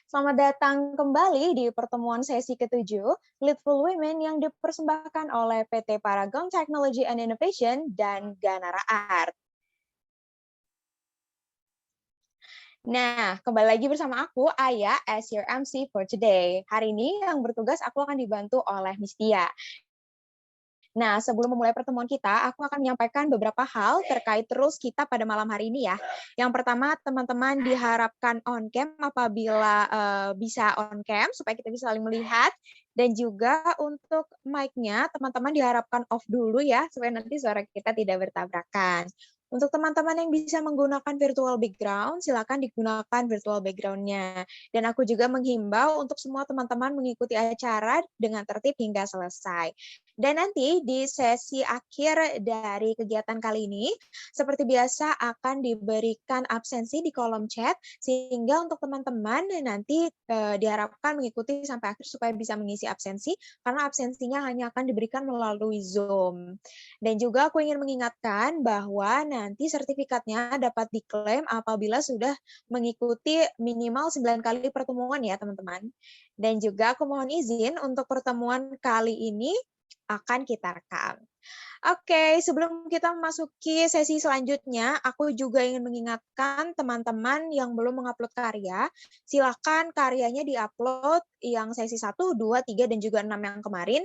Selamat datang kembali di pertemuan sesi ke-7 Leadful Women yang dipersembahkan oleh PT Paragon Technology and Innovation dan Ganara Art. Nah, kembali lagi bersama aku, Aya, as your MC for today. Hari ini yang bertugas aku akan dibantu oleh Miss Tia. Nah, sebelum memulai pertemuan kita, aku akan menyampaikan beberapa hal terkait terus kita pada malam hari ini ya. Yang pertama, teman-teman diharapkan on cam apabila bisa on cam supaya kita bisa saling melihat. Dan juga untuk mic-nya, teman-teman diharapkan off dulu ya, supaya nanti suara kita tidak bertabrakan. Untuk teman-teman yang bisa menggunakan virtual background, silakan digunakan virtual background-nya. Dan aku juga menghimbau untuk semua teman-teman mengikuti acara dengan tertib hingga selesai. Dan nanti di sesi akhir dari kegiatan kali ini, seperti biasa akan diberikan absensi di kolom chat, sehingga untuk teman-teman nanti diharapkan mengikuti sampai akhir supaya bisa mengisi absensi, karena absensinya hanya akan diberikan melalui Zoom. Dan juga aku ingin mengingatkan bahwa nanti sertifikatnya dapat diklaim apabila sudah mengikuti minimal 9 kali pertemuan ya teman-teman. Dan juga aku mohon izin untuk pertemuan kali ini akan kita rekam. Oke, sebelum kita memasuki sesi selanjutnya, aku juga ingin mengingatkan teman-teman yang belum mengupload karya, silakan karyanya diupload yang sesi 1, 2, 3, dan juga 6 yang kemarin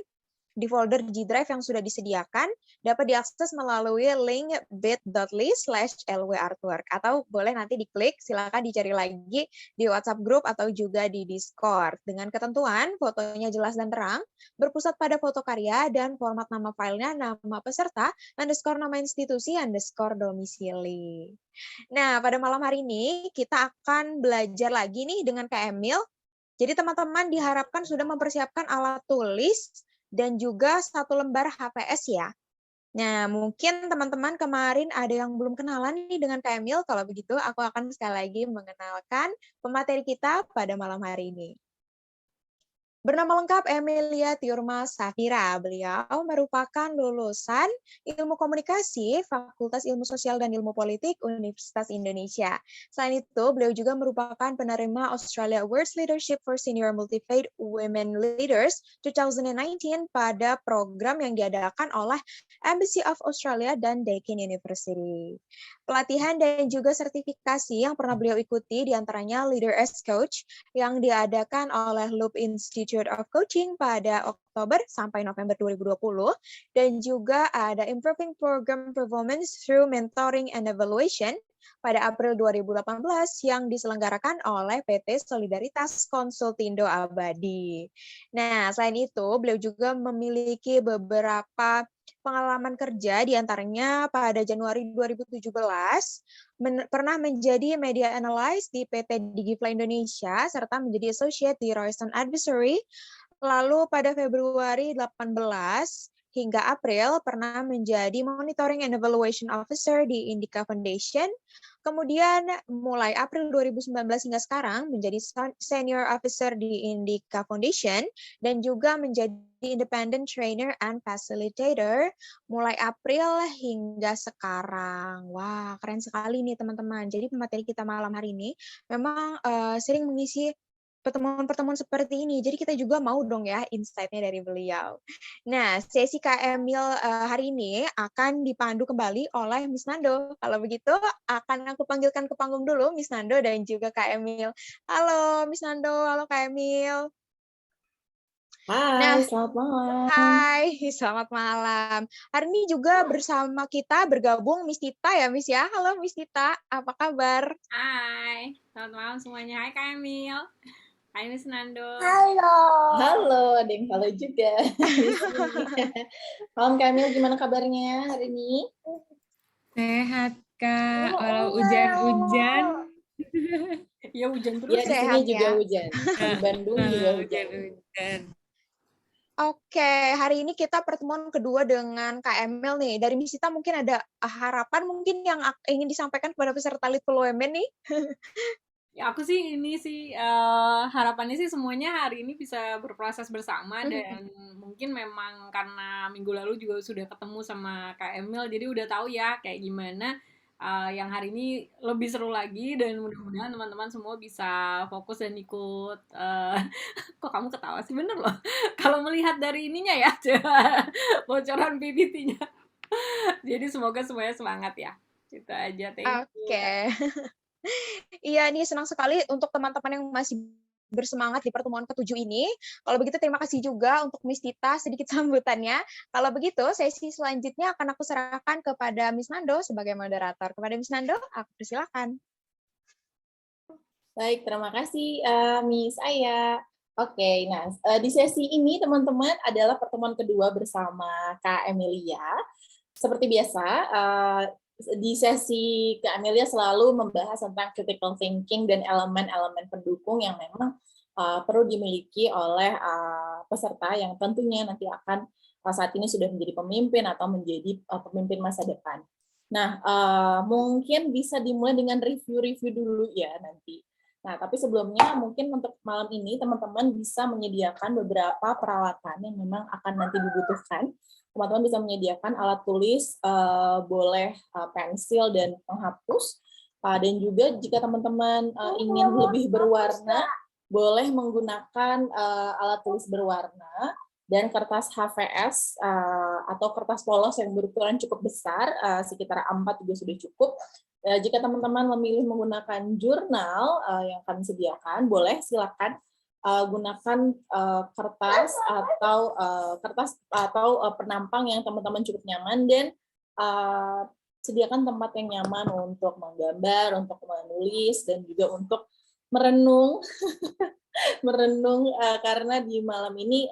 di folder G Drive yang sudah disediakan, dapat diakses melalui link bit.ly/lwartwork, atau boleh nanti diklik, silakan dicari lagi di WhatsApp group atau juga di Discord. Dengan ketentuan, fotonya jelas dan terang, berpusat pada foto karya, dan format nama filenya, nama peserta, underscore nama institusi, underscore domisili. Nah, pada malam hari ini, kita akan belajar lagi nih dengan Kak Emil. Jadi teman-teman diharapkan sudah mempersiapkan alat tulis dan juga 1 lembar HPS ya. Nah, mungkin teman-teman kemarin ada yang belum kenalan nih dengan Kak Emil. Kalau begitu, aku akan sekali lagi mengenalkan pemateri kita pada malam hari ini. Bernama lengkap Emilia Tiurma Safira. Beliau merupakan lulusan Ilmu Komunikasi, Fakultas Ilmu Sosial dan Ilmu Politik, Universitas Indonesia. Selain itu, beliau juga merupakan penerima Australia Awards Leadership for Senior Multi-Faith Women Leaders 2019 pada program yang diadakan oleh Embassy of Australia dan Deakin University. Pelatihan dan juga sertifikasi yang pernah beliau ikuti diantaranya Leader as Coach yang diadakan oleh Loop Institute of Coaching pada Oktober sampai November 2020, dan juga ada Improving Program Performance through Mentoring and Evaluation pada April 2018 yang diselenggarakan oleh PT Solidaritas Konsultindo Abadi. Nah, selain itu, beliau juga memiliki beberapa pengalaman kerja, diantaranya pada Januari 2017, pernah menjadi media analyst di PT Digify Indonesia, serta menjadi associate di Royston Advisory. Lalu pada Februari 18 hingga April pernah menjadi Monitoring and Evaluation Officer di Indica Foundation. Kemudian mulai April 2019 hingga sekarang menjadi Senior Officer di Indica Foundation dan juga menjadi Independent Trainer and Facilitator mulai April hingga sekarang. Wah, keren sekali nih teman-teman. Jadi pemateri kita malam hari ini memang sering mengisi pertemuan-pertemuan seperti ini. Jadi kita juga mau dong ya insight-nya dari beliau. Nah, sesi Kak Emil hari ini akan dipandu kembali oleh Miss Nando. Kalau begitu, akan aku panggilkan ke panggung dulu Miss Nando dan juga Kak Emil. Halo Miss Nando, halo Kak Emil. Nah, Hai, selamat malam. hai, selamat malam. Hari ini juga bersama kita bergabung Miss Tita ya, Miss ya. Halo Miss Tita, apa kabar? Hai, selamat malam semuanya. Hai Kak Emil. Hai Miss Nando. Halo, ada yang halo juga di sini. Malam Kamil, gimana kabarnya hari ini? Sehat, Kak. Walau hujan-hujan. Ya hujan terus. Ya, di sini Sehat juga ya. hujan. Di Bandung juga hujan. Hujan-hujan. Oke, hari ini kita pertemuan kedua dengan Kak Emil nih. Dari Miss Tita mungkin ada harapan mungkin yang ingin disampaikan kepada peserta Little Women nih. Ya aku sih ini sih harapannya sih semuanya hari ini bisa berproses bersama dan mungkin memang karena minggu lalu juga sudah ketemu sama Kak Emil jadi udah tahu ya kayak gimana yang hari ini lebih seru lagi dan mudah-mudahan teman-teman semua bisa fokus dan ikut. Kok kamu ketawa sih, bener loh. Kalau melihat dari ininya ya, bocoran PPT-nya. Jadi semoga semuanya semangat ya. Itu aja, thank you. Oke. Iya, nih senang sekali untuk teman-teman yang masih bersemangat di pertemuan ke-7 ini. Kalau begitu terima kasih juga untuk Miss Tita sedikit sambutannya. Kalau begitu sesi selanjutnya akan aku serahkan kepada Miss Nando sebagai moderator. Kepada Miss Nando, aku persilakan. Baik, terima kasih Miss Aya. Oke, nah di sesi ini teman-teman adalah pertemuan kedua bersama Kak Emilia. Seperti biasa, di sesi Kak Emilia selalu membahas tentang critical thinking dan elemen-elemen pendukung yang memang perlu dimiliki oleh peserta yang tentunya nanti akan saat ini sudah menjadi pemimpin atau menjadi pemimpin masa depan. Nah, mungkin bisa dimulai dengan review-review dulu ya nanti. Nah, tapi sebelumnya mungkin untuk malam ini teman-teman bisa menyediakan beberapa peralatan yang memang akan nanti dibutuhkan. Teman-teman bisa menyediakan alat tulis, boleh pensil dan penghapus, dan juga jika teman-teman ingin lebih berwarna, boleh menggunakan alat tulis berwarna dan kertas HVS atau kertas polos yang berukuran cukup besar, sekitar A4 juga sudah cukup. Jika teman-teman memilih menggunakan jurnal yang kami sediakan, boleh silakan gunakan kertas atau penampang yang teman-teman cukup nyaman, dan sediakan tempat yang nyaman untuk menggambar, untuk menulis, dan juga untuk merenung. Karena di malam ini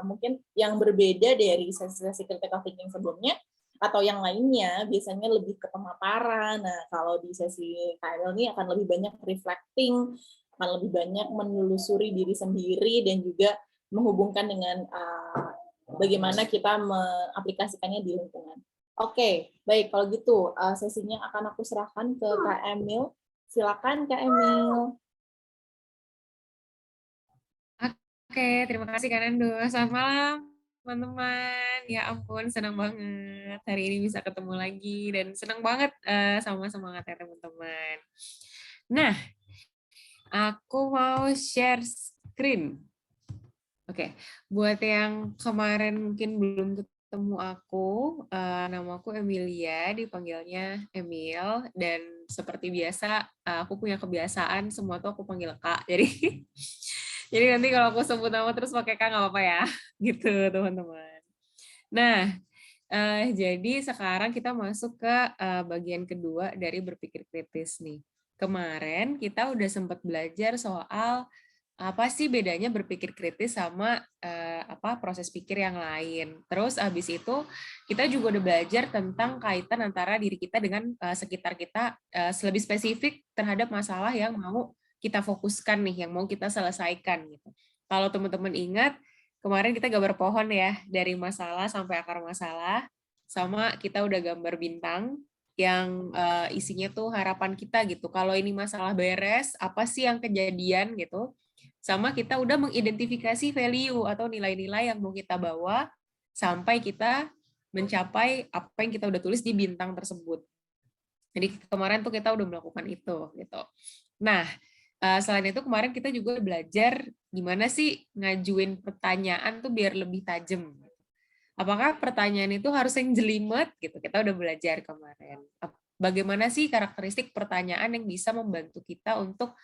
mungkin yang berbeda dari sesi-sesi critical thinking sebelumnya atau yang lainnya biasanya lebih ke pemaparan. Nah, kalau di sesi KML ini akan lebih banyak reflecting, akan lebih banyak menelusuri diri sendiri dan juga menghubungkan dengan bagaimana kita mengaplikasikannya di lingkungan. Oke, baik, kalau gitu sesinya akan aku serahkan ke Kak Emil. Silakan Kak Emil. Oke, terima kasih Kak Nando. Selamat malam, teman-teman. Ya ampun, senang banget hari ini bisa ketemu lagi dan senang banget sama semangatnya teman-teman. Nah, aku mau share screen. Oke, buat yang kemarin mungkin belum ketemu aku, nama aku Emilia, dipanggilnya Emil, dan seperti biasa aku punya kebiasaan semua tuh aku panggil Kak. Jadi nanti kalau aku sebut nama terus pakai Kak nggak apa-apa ya, gitu teman-teman. Nah, jadi sekarang kita masuk ke bagian kedua dari berpikir kritis nih. Kemarin kita udah sempat belajar soal apa sih bedanya berpikir kritis sama proses pikir yang lain. Terus abis itu kita juga udah belajar tentang kaitan antara diri kita dengan sekitar kita, lebih spesifik terhadap masalah yang mau kita fokuskan nih, yang mau kita selesaikan gitu. Kalau teman-teman ingat, kemarin kita gambar pohon ya, dari masalah sampai akar masalah, sama kita udah gambar bintang yang isinya tuh harapan kita gitu. Kalau ini masalah beres, apa sih yang kejadian gitu. Sama kita udah mengidentifikasi value atau nilai-nilai yang mau kita bawa sampai kita mencapai apa yang kita udah tulis di bintang tersebut. Jadi kemarin tuh kita udah melakukan itu gitu. Nah, selain itu kemarin kita juga belajar gimana sih ngajuin pertanyaan tuh biar lebih tajam. Apakah pertanyaan itu harus yang jelimet gitu? Kita udah belajar kemarin. Bagaimana sih karakteristik pertanyaan yang bisa membantu kita untuk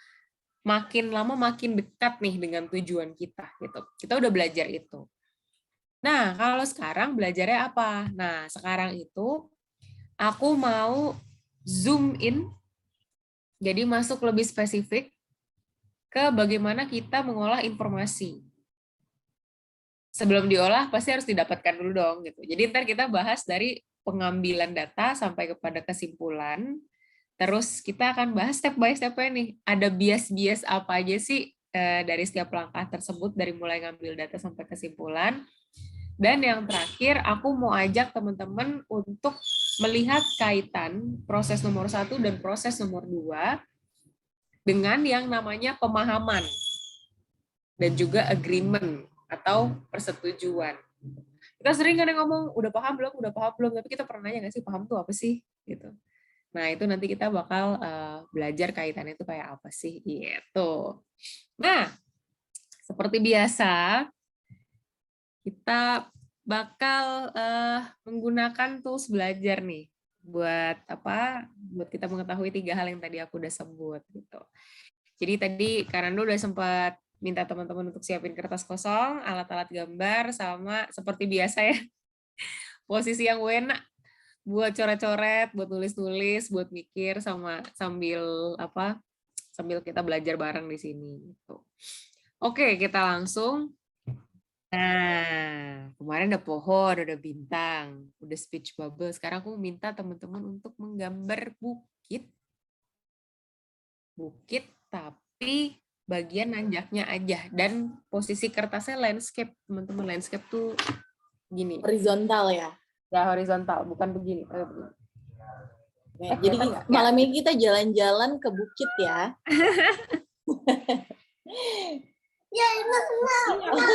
makin lama makin dekat nih dengan tujuan kita gitu. Kita udah belajar itu. Nah, kalau sekarang belajarnya apa? Nah, sekarang itu aku mau zoom in, jadi masuk lebih spesifik ke bagaimana kita mengolah informasi. Sebelum diolah pasti harus didapatkan dulu dong gitu. Jadi ntar kita bahas dari pengambilan data sampai kepada kesimpulan. Terus kita akan bahas step by step-nya nih. Ada bias-bias apa aja sih dari setiap langkah tersebut, dari mulai ngambil data sampai kesimpulan. Dan yang terakhir, aku mau ajak teman-teman untuk melihat kaitan proses nomor 1 dan proses nomor 2 dengan yang namanya pemahaman dan juga agreement atau persetujuan. Kita sering kadang ngomong, udah paham belum, tapi kita pernah nanya nggak sih, paham tuh apa sih? Gitu. Nah, itu nanti kita bakal belajar kaitannya itu kayak apa sih gitu. Nah, seperti biasa kita bakal menggunakan tools belajar nih buat apa? Buat kita mengetahui 3 hal yang tadi aku udah sebut gitu. Jadi tadi Karando udah sempat minta teman-teman untuk siapin kertas kosong, alat-alat gambar, sama seperti biasa ya, posisi yang enak buat coret-coret, buat nulis-nulis, buat mikir sama sambil kita belajar bareng di sini gitu. Oke, kita langsung. Nah, kemarin ada pohon, ada bintang, udah speech bubble. Sekarang aku minta teman-teman untuk menggambar bukit. Bukit tapi bagian nanjaknya aja, dan posisi kertasnya landscape, teman-teman. Landscape tuh gini. Horizontal ya. Ya, horizontal, bukan begini. Jadi malam ini kita jalan-jalan ke bukit ya. Ya,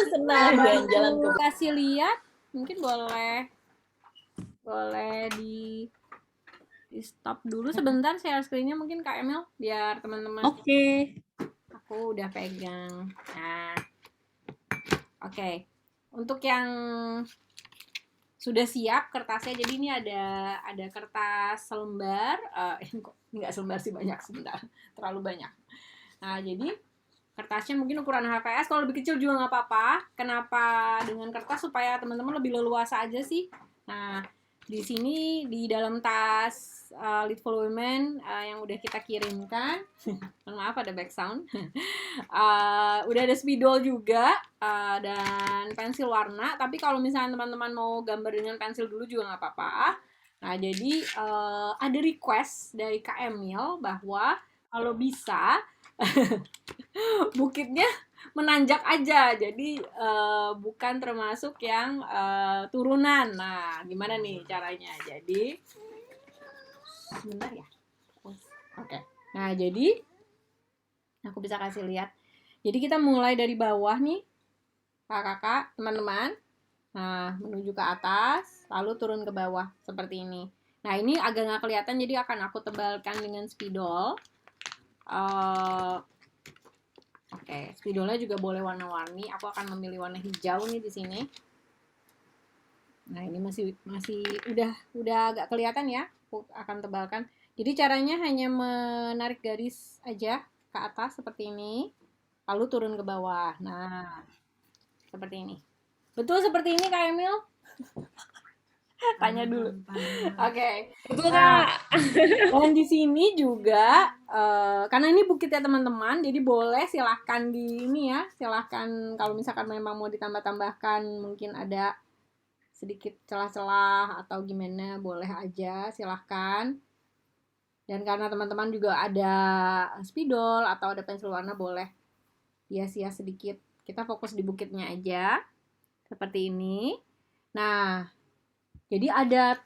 senang jalan-jalan ke bukit. Kasih lihat, mungkin boleh di stop dulu sebentar share screen-nya mungkin Kak Emil biar teman-teman. Oke. Aku udah pegang. Nah. Oke. Untuk yang sudah siap kertasnya, jadi ini ada kertas selembar, nggak selembar sih, banyak, sebentar, terlalu banyak. Nah, jadi kertasnya mungkin ukuran HVS, kalau lebih kecil juga nggak apa-apa. Kenapa dengan kertas? Supaya teman-teman lebih leluasa aja sih. Nah, di sini di dalam tas Little Women yang udah kita kirimkan, maaf ada back sound, udah ada spidol juga dan pensil warna. Tapi kalau misalnya teman-teman mau gambar dengan pensil dulu juga nggak apa-apa. Nah, jadi ada request dari Kak Emil bahwa kalau bisa bukitnya menanjak aja, jadi bukan termasuk yang turunan. Nah, gimana nih caranya? Jadi sebentar ya. Oke. Nah, jadi aku bisa kasih lihat. Jadi kita mulai dari bawah nih, kakak-kakak, teman-teman. Nah, menuju ke atas, lalu turun ke bawah seperti ini. Nah, ini agak nggak kelihatan, jadi akan aku tebalkan dengan spidol. Oke, spidolnya juga boleh warna-warni. Aku akan memilih warna hijau nih di sini. Nah, ini masih udah agak kelihatan ya. Aku akan tebalkan. Jadi caranya hanya menarik garis aja ke atas seperti ini, lalu turun ke bawah. Nah, seperti ini. Betul seperti ini Kak Emil? Tanya dulu. Oke. Betul, Nah, Kak. dan di sini juga karena ini bukit ya teman-teman, jadi boleh silahkan di ini ya, silahkan kalau misalkan memang mau ditambah-tambahkan, mungkin ada sedikit celah-celah atau gimana, boleh aja, silahkan. Dan karena teman-teman juga ada spidol atau ada pensil warna, boleh hias-hias sedikit. Kita fokus di bukitnya aja, seperti ini. Nah, jadi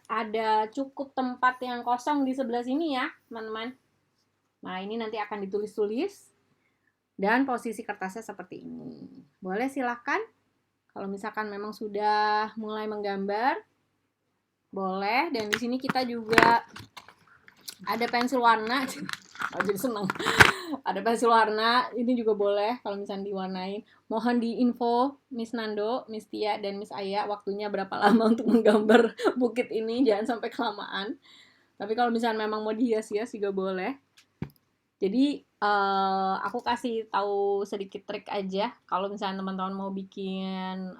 ada cukup tempat yang kosong di sebelah sini ya, teman-teman. Nah, ini nanti akan ditulis-tulis. Dan posisi kertasnya seperti ini. Boleh silahkan. Kalau misalkan memang sudah mulai menggambar, boleh. Dan di sini kita juga ada pensil warna. Oh, jadi seneng. Ada pensil warna, ini juga boleh kalau misalnya diwarnain. Mohon diinfo Miss Nando, Miss Tia, dan Miss Aya waktunya berapa lama untuk menggambar bukit ini, jangan sampai kelamaan. Tapi kalau misalnya memang mau dihias-hias juga boleh. Jadi aku kasih tahu sedikit trik aja kalau misalnya teman-teman mau bikin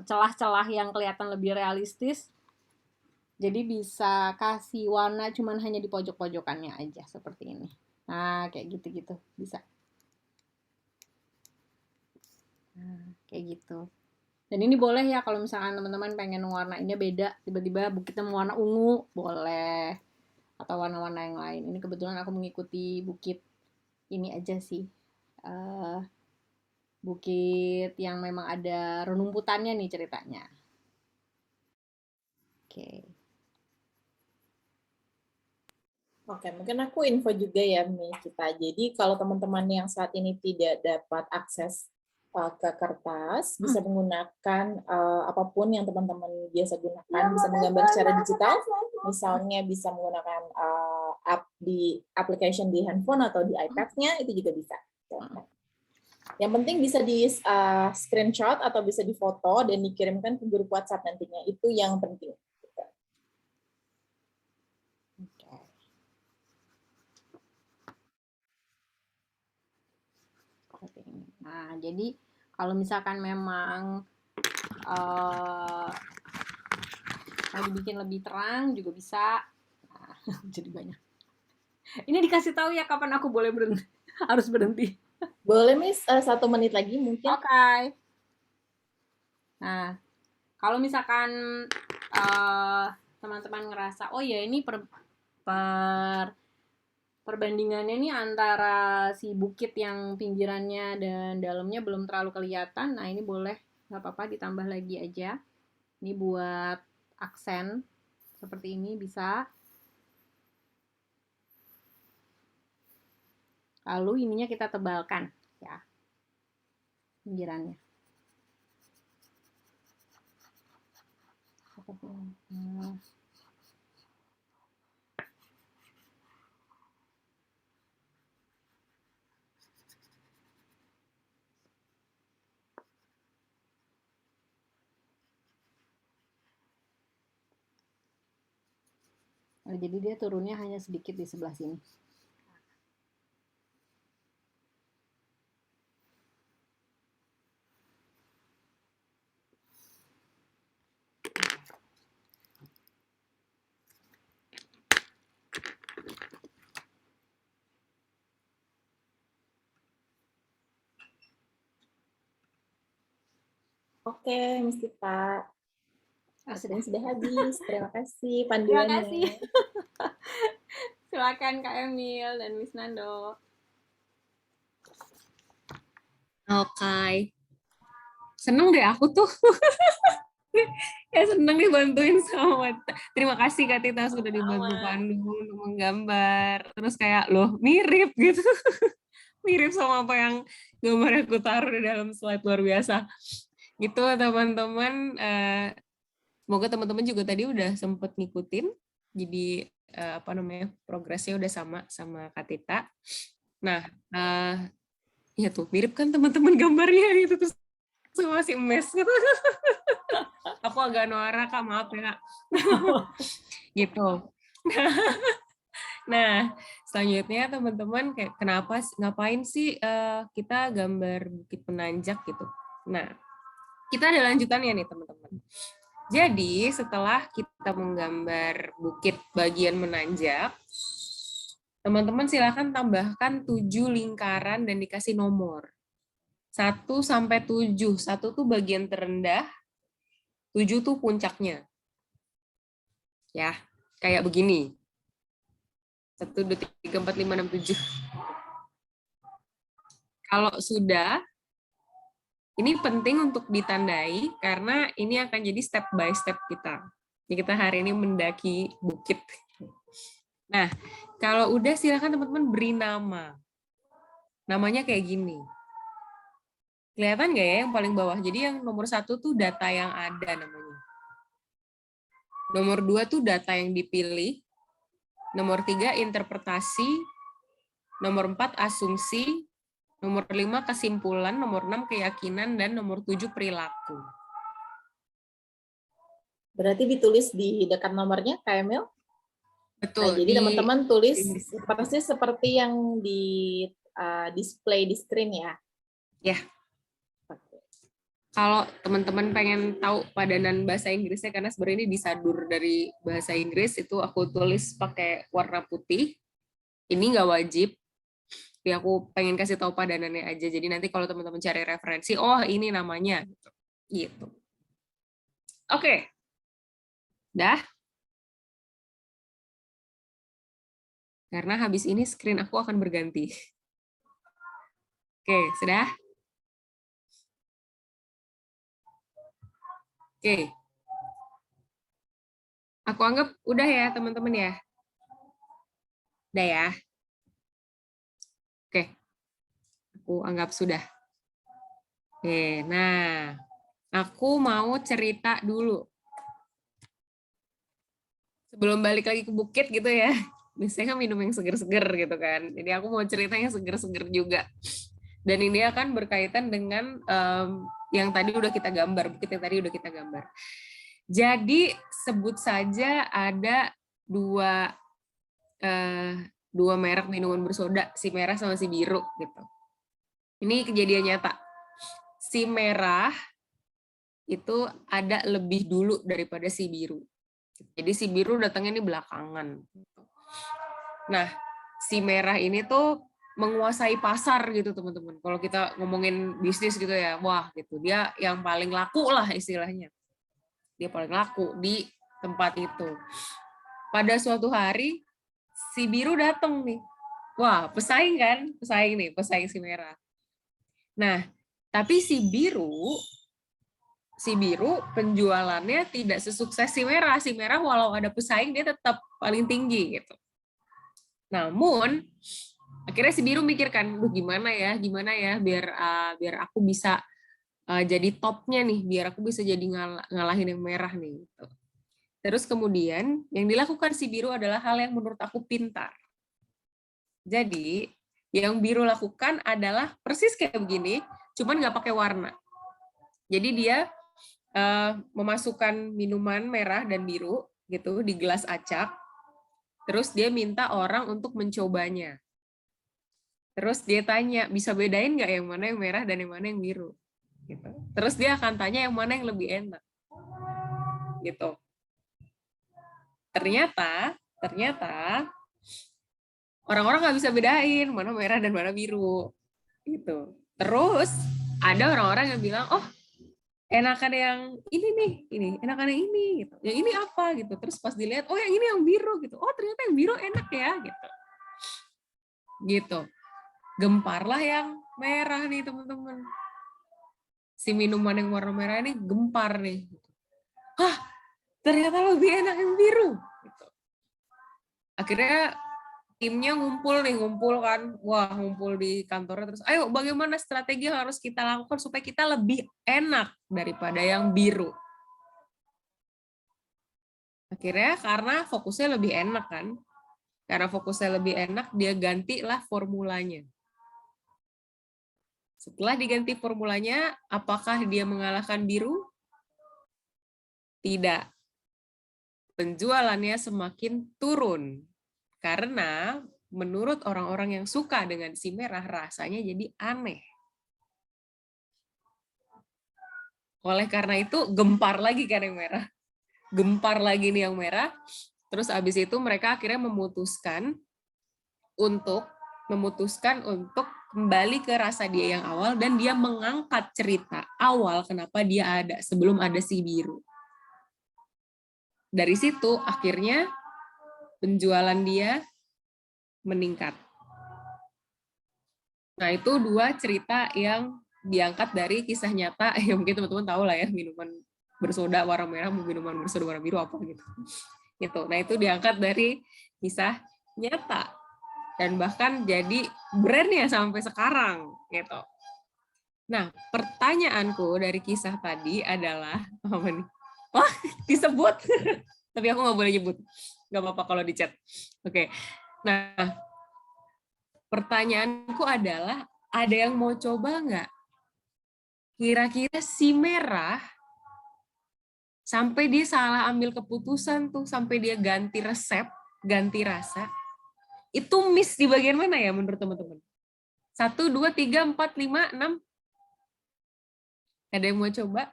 celah-celah yang kelihatan lebih realistis. Jadi bisa kasih warna cuman hanya di pojok-pojokannya aja seperti ini. Nah, kayak gitu-gitu bisa. Nah, kayak gitu. Dan ini boleh ya kalau misalkan teman-teman pengen warnanya beda, tiba-tiba bukitnya warna ungu, boleh. Atau warna-warna yang lain. Ini kebetulan aku mengikuti bukit ini aja sih. Bukit yang memang ada renumputannya nih ceritanya. Oke. Oke, mungkin aku info juga ya, Miss Cita. Jadi kalau teman-teman yang saat ini tidak dapat akses ke kertas, bisa menggunakan apapun yang teman-teman biasa gunakan, bisa menggambar secara digital, misalnya bisa menggunakan application di handphone atau di iPad-nya, itu juga bisa. Yang penting bisa di screenshot atau bisa difoto dan dikirimkan ke grup WhatsApp nantinya, itu yang penting. Nah, jadi kalau misalkan memang mau dibikin lebih terang juga bisa. Nah, jadi banyak. Ini dikasih tahu ya kapan aku boleh berhenti, harus berhenti. Boleh, Miss, 1 menit lagi mungkin. Oke. Nah, kalau misalkan teman-teman ngerasa, oh ya ini perbandingannya nih antara si bukit yang pinggirannya dan dalamnya belum terlalu kelihatan, nah ini boleh, nggak apa-apa ditambah lagi aja. Ini buat aksen, seperti ini bisa. Lalu ininya kita tebalkan, ya, pinggirannya. Seperti ini. Nah, jadi dia turunnya hanya sedikit di sebelah sini. Oke, Miss Tita. Sudah habis. Terima kasih Terima panduannya. kasih. Silakan Kak Emil dan Miss Nando. Oke. Seneng deh aku tuh. Ya seneng dibantuin sama. Terima kasih Kak Tita sudah dibantu Pandu untuk menggambar. Terus kayak loh mirip gitu. Mirip sama apa yang gambarnya aku taruh di dalam slide, luar biasa. Gitu teman-teman. Semoga teman-teman juga tadi udah sempet ngikutin. Jadi progresnya udah sama Kak Tita. Nah, ya tuh mirip kan teman-teman gambarnya gitu, terus masih emes gitu. Aku agak norak Kak, maaf ya Kak. Gitu. Nah, selanjutnya teman-teman kayak ngapain sih kita gambar bukit penanjak gitu. Nah, kita ada lanjutannya nih teman-teman. Jadi setelah kita menggambar bukit bagian menanjak, teman-teman silakan tambahkan 7 lingkaran dan dikasih nomor. 1 sampai 7. 1 tuh bagian terendah, 7 tuh puncaknya. Ya, kayak begini. 1, 2, 3, 4, 5, 6, 7. Kalau sudah, ini penting untuk ditandai karena ini akan jadi step by step kita. Jadi kita hari ini mendaki bukit. Nah, kalau udah silakan teman-teman beri nama. Namanya kayak gini. Kelihatan nggak ya yang paling bawah? Jadi yang nomor 1 tuh data yang ada namanya. Nomor 2 tuh data yang dipilih. Nomor 3 interpretasi. Nomor 4 asumsi. Nomor 5 kesimpulan, nomor 6 keyakinan, dan nomor 7 perilaku. Berarti ditulis di dekat nomornya, Kak Emil? Betul. Nah, jadi teman-teman tulis persis seperti yang di display di screen ya? Ya. Kalau teman-teman pengen tahu padanan bahasa Inggrisnya, karena sebenarnya ini disadur dari bahasa Inggris, itu aku tulis pakai warna putih. Ini nggak wajib. Tapi aku pengen kasih tahu padanannya aja. Jadi nanti kalau teman-teman cari referensi, oh ini namanya. Gitu. Oke. Dah. Karena habis ini screen aku akan berganti. Oke, sudah? Oke. Aku anggap udah ya, teman-teman ya. Udah ya. Oke. Aku anggap sudah. Oke, nah aku mau cerita dulu. Sebelum balik lagi ke bukit gitu ya. Biasanya kan minum yang seger-seger gitu kan. Jadi aku mau cerita yang seger-seger juga. Dan ini akan berkaitan dengan yang tadi udah kita gambar, bukit yang tadi udah kita gambar. Jadi sebut saja ada dua merek minuman bersoda, si merah sama si biru gitu. Ini kejadian nyata. Si merah itu ada lebih dulu daripada si biru. Jadi si biru datangnya ini belakangan. Nah, si merah ini tuh menguasai pasar gitu teman-teman. Kalau kita ngomongin bisnis gitu ya, wah gitu. Dia yang paling laku lah istilahnya. Dia paling laku di tempat itu. Pada suatu hari, si biru datang nih. Wah, pesaing kan? Pesaing si merah. Nah, tapi si biru penjualannya tidak sesukses si merah. Si merah walau ada pesaing dia tetap paling tinggi gitu. Namun akhirnya si biru mikirkan, gimana ya biar aku bisa jadi topnya nih, biar aku bisa jadi ngalahin yang merah nih. Gitu. Terus kemudian yang dilakukan si biru adalah hal yang menurut aku pintar. Jadi yang biru lakukan adalah persis kayak begini, cuman nggak pakai warna. Jadi dia memasukkan minuman merah dan biru gitu di gelas acak, terus dia minta orang untuk mencobanya. Terus dia tanya, bisa bedain nggak yang mana yang merah dan yang mana yang biru? Gitu. Terus dia akan tanya yang mana yang lebih enak. Gitu. Ternyata orang-orang nggak bisa bedain mana merah dan mana biru. Gitu. Terus ada orang-orang yang bilang, oh enakan yang ini nih, enakan yang ini gitu. Yang ini apa gitu. Terus pas dilihat, oh yang ini yang biru gitu. Oh ternyata yang biru enak ya gitu. Gitu. Gemparlah yang merah nih teman-teman. Si minuman yang warna merah ini gempar nih. Hah, ternyata lebih enak yang biru. Gitu. Akhirnya timnya ngumpul kan. Wah, ngumpul di kantornya terus. Ayo, bagaimana strategi yang harus kita lakukan supaya kita lebih enak daripada yang biru. Akhirnya karena fokusnya lebih enak kan. Karena fokusnya lebih enak, dia gantilah formulanya. Setelah diganti formulanya, apakah dia mengalahkan biru? Tidak. Penjualannya semakin turun. Karena menurut orang-orang yang suka dengan si merah, rasanya jadi aneh. Oleh karena itu, gempar lagi kan yang merah. Gempar lagi nih yang merah. Terus abis itu mereka akhirnya memutuskan untuk kembali ke rasa dia yang awal, dan dia mengangkat cerita awal kenapa dia ada sebelum ada si biru. Dari situ akhirnya penjualan dia meningkat. Nah, itu dua cerita yang diangkat dari kisah nyata, yang mungkin teman-teman tahu lah ya, minuman bersoda warna merah, minuman bersoda warna biru apa gitu. Gitu. Nah, itu diangkat dari kisah nyata. Dan bahkan jadi brandnya sampai sekarang gitu. Nah, pertanyaanku dari kisah tadi adalah apa nih? Wah, disebut. Tapi aku nggak boleh nyebut. Nggak apa-apa kalau di chat. Oke. Nah, pertanyaanku adalah, ada yang mau coba nggak? Kira-kira si merah, sampai dia salah ambil keputusan tuh, sampai dia ganti resep, ganti rasa, itu miss di bagian mana ya menurut teman-teman? 1, 2, 3, 4, 5, 6. Ada yang mau coba?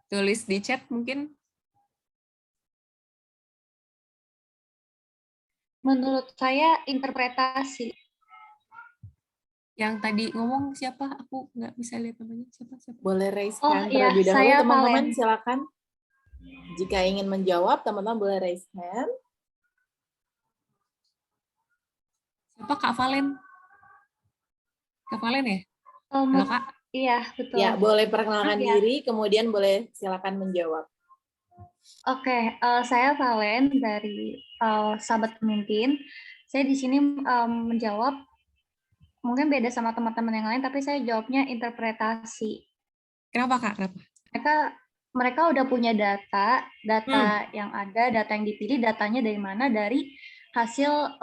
Tulis di chat mungkin. Menurut saya interpretasi. Yang tadi ngomong siapa? Aku nggak bisa lihat namanya. Siapa? Boleh raise Oh, hand iya, terlebih dahulu, saya teman-teman. Valen. Silakan. Jika ingin menjawab, teman-teman boleh raise hand. Siapa? Kak Valen? Kak Valen ya? Oh, Halo Kak? iya, betul. Ya, boleh perkenalkan Ya. diri, kemudian boleh silakan menjawab. Oke, saya Valen dari Sahabat Pemimpin. Saya di sini menjawab mungkin beda sama teman-teman yang lain, tapi saya jawabnya interpretasi. Kenapa, Kak? Kenapa? Mereka udah punya data Hmm. yang ada, data yang dipilih, datanya dari mana? Dari hasil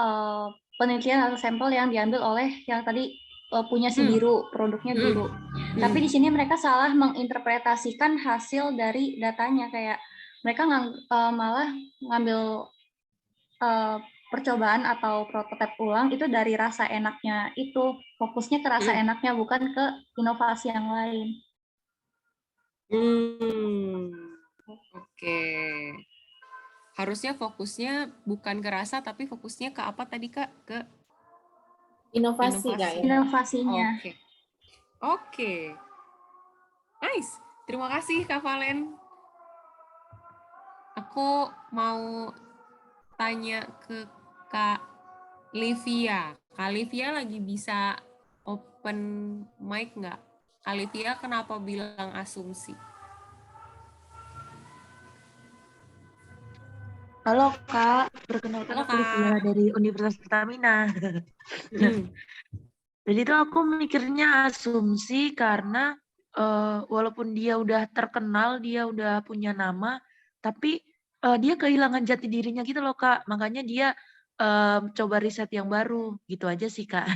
penelitian atau sampel yang diambil oleh yang tadi punya si Hmm. biru, produknya Hmm. biru. Tapi di sini mereka salah menginterpretasikan hasil dari datanya, kayak mereka malah ngambil percobaan atau prototipe ulang itu dari rasa enaknya itu, fokusnya ke rasa enaknya, bukan ke inovasi yang lain. Oke. Harusnya fokusnya bukan ke rasa, tapi fokusnya ke apa tadi, Kak? Ke Inovasi, Kak, inovasi. ya. Inovasinya. Oke. Nice. Terima kasih, Kak Valen. Aku mau tanya ke Kak Livia. Kak Livia lagi bisa open mic nggak? Kak Livia kenapa bilang asumsi? Halo Kak, perkenalkan Halo, aku Livia Kak. dari Universitas Pertamina. Jadi itu aku mikirnya asumsi karena walaupun dia udah terkenal, dia udah punya nama, tapi dia kehilangan jati dirinya gitu loh Kak. Makanya dia coba riset yang baru, gitu aja sih Kak.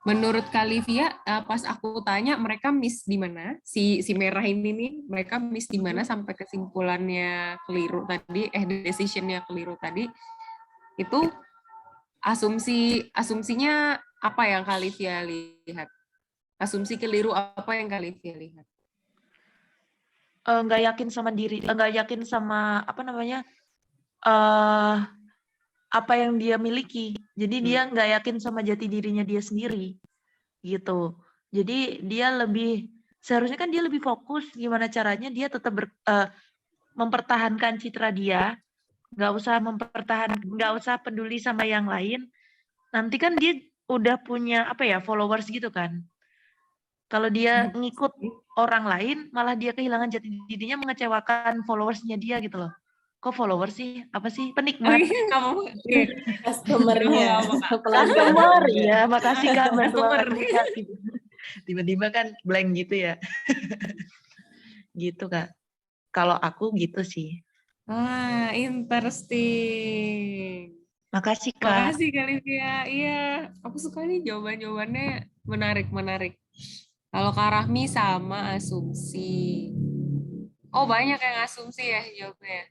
Menurut Kak Livia, pas aku tanya mereka miss di mana? Si merah ini nih, mereka miss di mana sampai kesimpulannya keliru tadi, decisionnya keliru tadi. Itu asumsinya apa yang Kak Livia lihat? Asumsi keliru apa yang Kak Livia lihat? Nggak yakin sama diri, nggak yakin sama apa namanya, apa yang dia miliki. Jadi dia nggak yakin sama jati dirinya dia sendiri. Gitu. Jadi dia seharusnya kan dia lebih fokus gimana caranya dia tetap mempertahankan citra dia, nggak usah peduli sama yang lain. Nanti kan dia udah punya followers gitu kan. Kalau dia ngikut orang lain, malah dia kehilangan jati dirinya, mengecewakan followersnya dia gitu loh. Kok followers sih? Apa sih? Penikmat. Customer-nya, Customer, pelanggan. ya. Makasih Kak Customer. bantuannya Kak. Tiba-tiba kan blank gitu ya. Gitu Kak. Kalau aku gitu sih. Interesting. Makasih Kak. Makasih Kak Livia. Iya, aku suka nih jawaban-jawabannya menarik. Kalau Kak Rahmi sama asumsi. Oh, banyak yang asumsi ya jawabnya.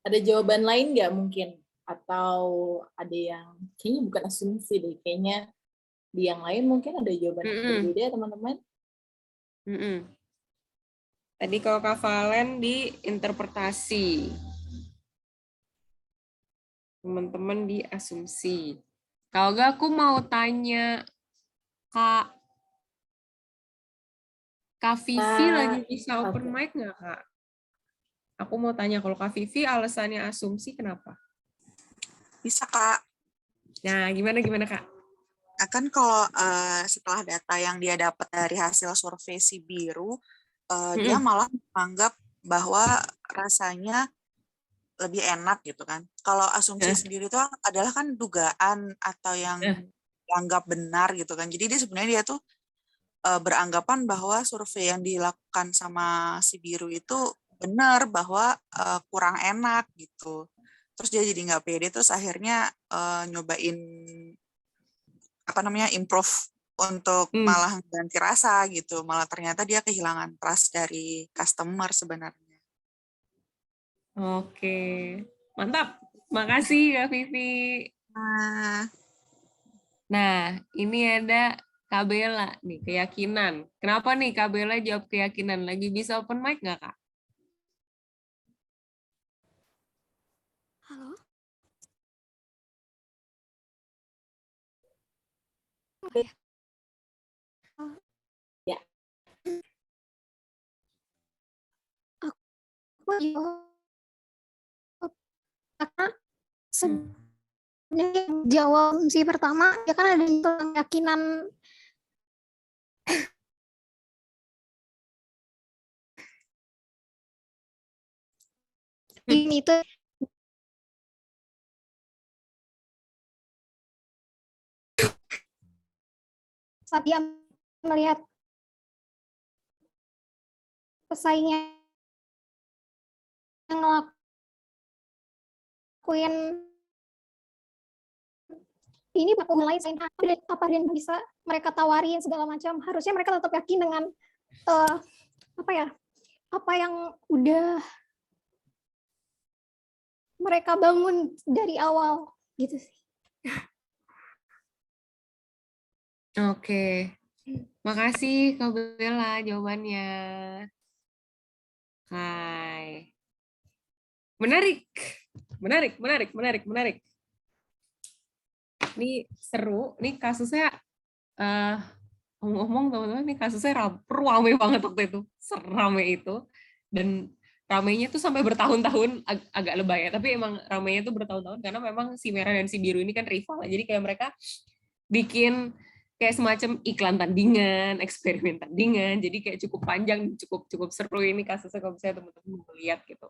Ada jawaban lain nggak mungkin? Atau ada yang kayaknya bukan asumsi deh, kayaknya di yang lain mungkin ada jawaban yang berbeda, teman-teman. Tadi kalau Kak Valen di interpretasi. Teman-teman di asumsi. Kalau enggak aku mau tanya Kak Vivi lagi bisa open mic nggak, Kak? Aku mau tanya, kalau Kak Vivi alasannya asumsi kenapa? Bisa, Kak. Nah, gimana Kak? Kan kalau setelah data yang dia dapat dari hasil survei si biru, dia malah menganggap bahwa rasanya lebih enak gitu kan. Kalau asumsi sendiri itu adalah kan dugaan atau yang dianggap benar gitu kan. Jadi dia sebenarnya dia tuh beranggapan bahwa survei yang dilakukan sama si biru itu benar, bahwa kurang enak gitu. Terus dia jadi nggak pede, terus akhirnya nyobain improve untuk malah ganti rasa gitu. Malah ternyata dia kehilangan trust dari customer sebenarnya. Oke, mantap. Makasih Kak Vivi. Nah, ini ada Kak Bella nih, keyakinan. Kenapa nih Kak Bella jawab keyakinan? Lagi bisa open mic nggak, Kak? Halo? Ya. Aku jawab karena sebenarnya jawab si pertama ya kan ada keyakinan ini itu saat dia melihat pesaingnya yang ngelakuin ini aku mulai apa yang bisa mereka tawarin segala macam, harusnya mereka tetap yakin dengan apa yang udah mereka bangun dari awal gitu sih. Oke. Makasih Kak Bella jawabannya. Hai. Menarik. Ini seru. Ini kasusnya ngomong teman-teman, ini kasusnya rame banget waktu itu. Serame itu. Dan ramenya tuh sampai bertahun-tahun, agak lebay ya, tapi emang ramenya tuh bertahun-tahun karena memang si merah dan si biru ini kan rival. Jadi kayak mereka bikin kayak semacam iklan tandingan, eksperimen tandingan, jadi kayak cukup panjang, cukup seru ini kasusnya kalau misalnya teman-teman mau lihat gitu.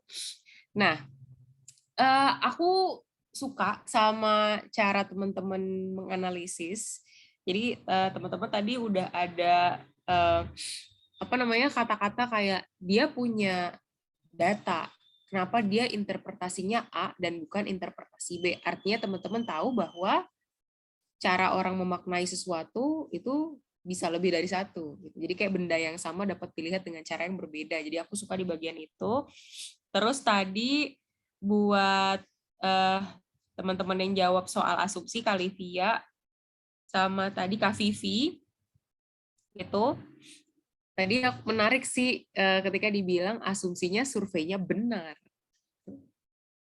Nah, aku suka sama cara teman-teman menganalisis. Jadi teman-teman tadi udah ada kata-kata kayak dia punya data, kenapa dia interpretasinya A dan bukan interpretasi B. Artinya teman-teman tahu bahwa cara orang memaknai sesuatu itu bisa lebih dari satu. Jadi kayak benda yang sama dapat dilihat dengan cara yang berbeda. Jadi aku suka di bagian itu. Terus tadi buat teman-teman yang jawab soal asumsi, Kak Livia, sama tadi Kak Vivi, itu tadi menarik sih ketika dibilang asumsinya surveinya benar.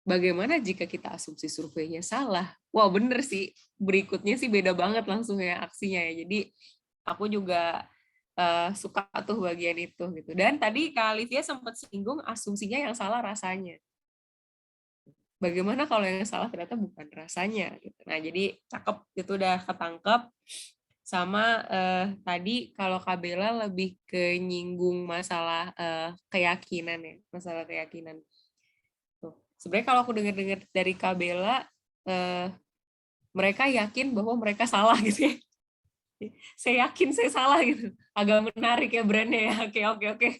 Bagaimana jika kita asumsi surveinya salah? Wah, bener sih. Berikutnya sih beda banget langsung ya aksinya ya. Jadi aku juga suka tuh bagian itu gitu. Dan tadi Kak Olivia sempat singgung asumsinya yang salah rasanya. Bagaimana kalau yang salah ternyata bukan rasanya gitu. Nah, jadi cakep itu udah ketangkep. Sama tadi kalau Kak Bella lebih ke nyinggung masalah keyakinan ya, masalah keyakinan. Sebenarnya kalau aku dengar-dengar dari Kak Bella, mereka yakin bahwa mereka salah gitu ya. Saya yakin saya salah gitu. Agak menarik ya brandnya ya. Oke.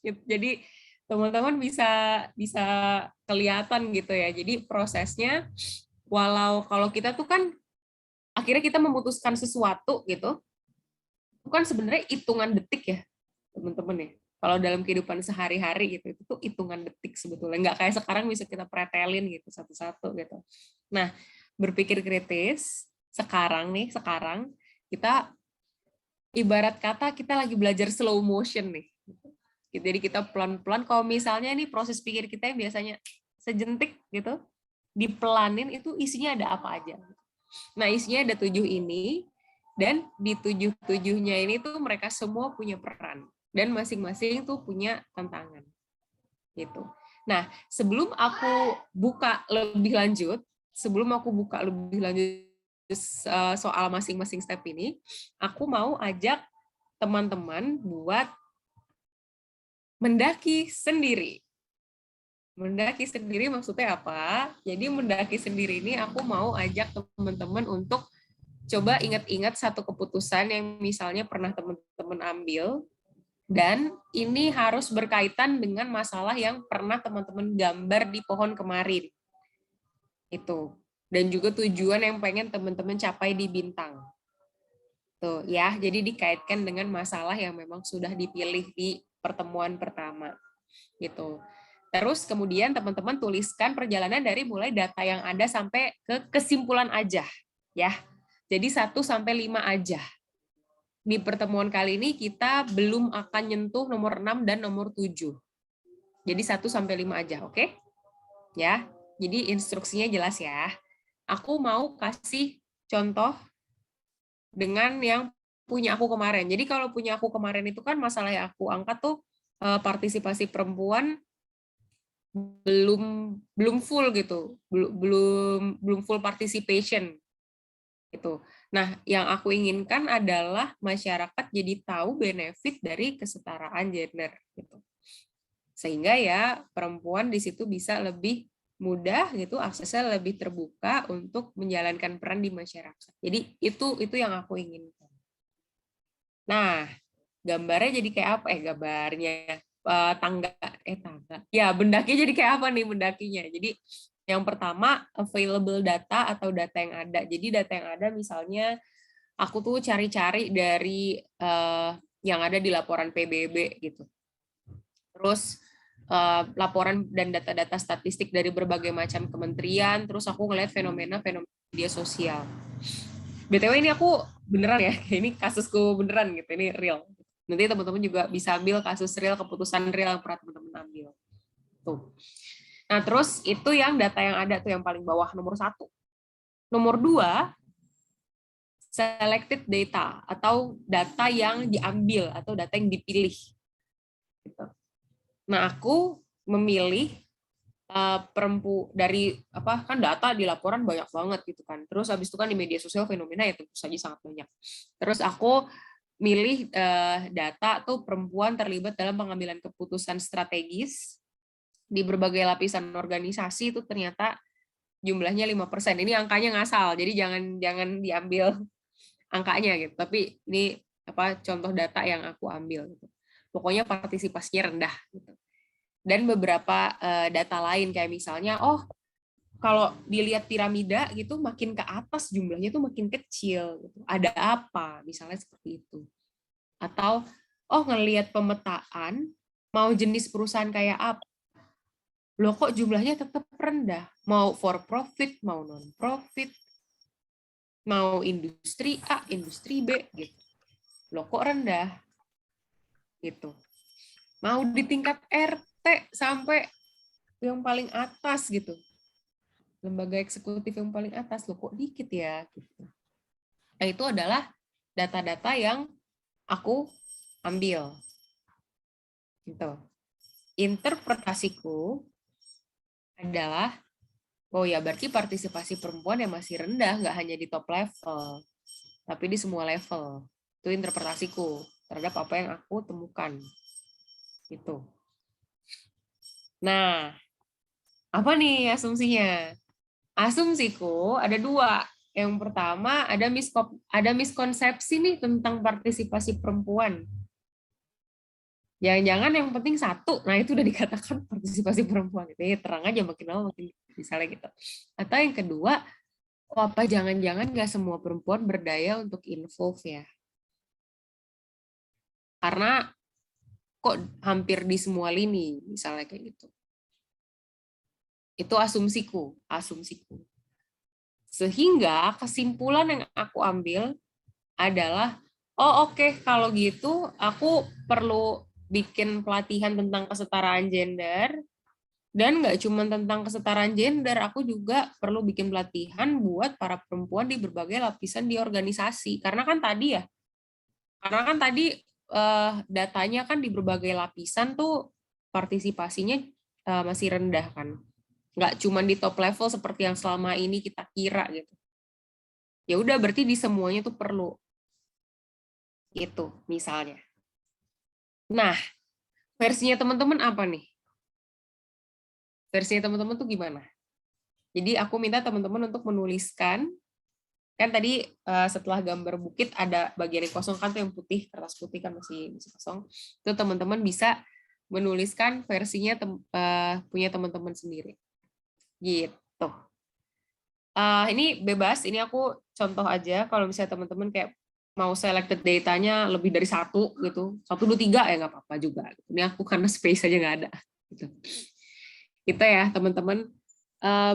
Jadi teman-teman bisa kelihatan gitu ya. Jadi prosesnya, kalau kita tuh kan akhirnya kita memutuskan sesuatu gitu, itu kan sebenarnya hitungan detik ya teman-teman ya. Kalau dalam kehidupan sehari-hari gitu, itu tuh hitungan detik sebetulnya. Nggak kayak sekarang bisa kita pretelin gitu satu-satu gitu. Nah, berpikir kritis, sekarang kita ibarat kata kita lagi belajar slow motion nih. Jadi kita pelan-pelan, kalau misalnya nih proses pikir kita yang biasanya sejentik gitu, dipelanin itu isinya ada apa aja. Nah, isinya ada 7 ini, dan di 7-7-nya ini tuh mereka semua punya peran. Dan masing-masing tuh punya tantangan. Gitu. Nah, sebelum aku buka lebih lanjut soal masing-masing step ini, aku mau ajak teman-teman buat mendaki sendiri. Mendaki sendiri maksudnya apa? Jadi mendaki sendiri ini aku mau ajak teman-teman untuk coba ingat-ingat satu keputusan yang misalnya pernah teman-teman ambil, dan ini harus berkaitan dengan masalah yang pernah teman-teman gambar di pohon kemarin. Itu. Dan juga tujuan yang pengen teman-teman capai di bintang. Tuh ya, jadi dikaitkan dengan masalah yang memang sudah dipilih di pertemuan pertama. Gitu. Terus kemudian teman-teman tuliskan perjalanan dari mulai data yang ada sampai ke kesimpulan aja. Ya. Jadi 1 sampai 5 aja. Di pertemuan kali ini kita belum akan nyentuh nomor 6 dan nomor 7. Jadi 1 sampai 5 aja, oke? Ya. Jadi instruksinya jelas ya. Aku mau kasih contoh dengan yang punya aku kemarin. Jadi kalau punya aku kemarin itu kan masalah yang aku angkat tuh partisipasi perempuan belum full gitu. Belum full participation. Gitu. Nah, yang aku inginkan adalah masyarakat jadi tahu benefit dari kesetaraan gender gitu. Sehingga ya perempuan di situ bisa lebih mudah gitu, aksesnya lebih terbuka untuk menjalankan peran di masyarakat. Jadi itu yang aku inginkan. Nah, gambarnya jadi kayak apa? Gambarnya tangga. Ya, bendaki jadi kayak apa nih bendakinya? Jadi yang pertama available data atau data yang ada. Jadi data yang ada misalnya aku tuh cari-cari dari yang ada di laporan PBB gitu. Terus laporan dan data-data statistik dari berbagai macam kementerian. Terus aku ngeliat fenomena-fenomena media sosial. BTW ini aku beneran ya, ini kasusku beneran gitu, ini real. Nanti teman-teman juga bisa ambil kasus real, keputusan real yang pernah teman-teman ambil. Tuh. Nah, terus itu yang data yang ada tuh yang paling bawah, nomor 1. Nomor 2, selected data atau data yang diambil atau data yang dipilih. Gitu. Nah, aku memilih dari apa kan data di laporan banyak banget gitu kan. Terus habis itu kan di media sosial fenomena ya tentu saja sangat banyak. Terus aku milih data tuh perempuan terlibat dalam pengambilan keputusan strategis di berbagai lapisan organisasi itu ternyata jumlahnya 5%. Ini angkanya ngasal, jadi jangan diambil angkanya gitu. Tapi ini apa contoh data yang aku ambil gitu. Pokoknya partisipasinya rendah gitu. Dan beberapa data lain kayak misalnya kalau dilihat piramida gitu makin ke atas jumlahnya tuh makin kecil gitu. Ada apa? Misalnya seperti itu. Atau ngelihat pemetaan mau jenis perusahaan kayak apa? Loh kok jumlahnya tetap rendah? Mau for profit, mau non profit, mau industri A, industri B gitu. Loh kok rendah? Gitu. Mau di tingkat RT sampai yang paling atas gitu. Lembaga eksekutif yang paling atas loh kok dikit ya gitu. Nah, itu adalah data-data yang aku ambil. Gitu. Interpretasiku adalah ya berarti partisipasi perempuan yang masih rendah, nggak hanya di top level, tapi di semua level. Itu interpretasiku terhadap apa yang aku temukan. Gitu. Nah, apa nih asumsinya? Asumsiku ada 2. Yang pertama ada miskonsepsi nih tentang partisipasi perempuan. Jangan-jangan yang penting 1, nah itu udah dikatakan partisipasi perempuan. Itu terang aja makin lama makin misalnya gitu. Atau yang kedua, apa jangan-jangan nggak semua perempuan berdaya untuk involve ya? Karena kok hampir di semua lini misalnya kayak gitu. Itu asumsiku. Sehingga kesimpulan yang aku ambil adalah, oke, kalau gitu aku perlu bikin pelatihan tentang kesetaraan gender, dan nggak cuma tentang kesetaraan gender, aku juga perlu bikin pelatihan buat para perempuan di berbagai lapisan di organisasi. Karena kan tadi datanya kan di berbagai lapisan tuh partisipasinya masih rendah kan. Nggak cuma di top level seperti yang selama ini kita kira gitu. Ya udah berarti di semuanya tuh perlu. Itu misalnya. Nah, versinya teman-teman apa nih? Versinya teman-teman tuh gimana? Jadi aku minta teman-teman untuk menuliskan, kan tadi setelah gambar bukit ada bagian yang kosong kan tuh yang putih, kertas putih kan masih kosong. Itu teman-teman bisa menuliskan versinya punya teman-teman sendiri. Gitu. Ini bebas, ini aku contoh aja kalau misalnya teman-teman kayak mau selected datanya lebih dari 1 gitu, 1, 2, 3 ya nggak apa-apa juga. Ini aku karena space aja nggak ada. Gitu. Kita ya teman-teman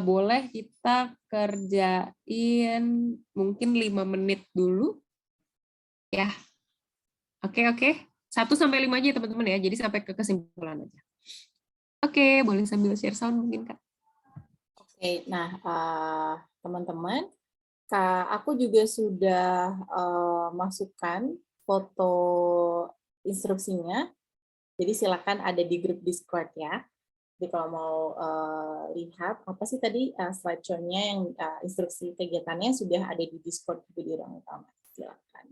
boleh kita kerjain mungkin 5 menit dulu ya. Oke. 1-5 aja teman-teman ya, jadi sampai ke kesimpulan aja. Oke, boleh sambil share sound mungkin Kak. Oke, nah teman-teman, aku juga sudah masukkan foto instruksinya, jadi silakan ada di grup Discord ya. Jadi kalau mau lihat apa sih tadi slideshow-nya yang instruksi kegiatannya sudah ada di Discord juga di ruang utama. Silakan.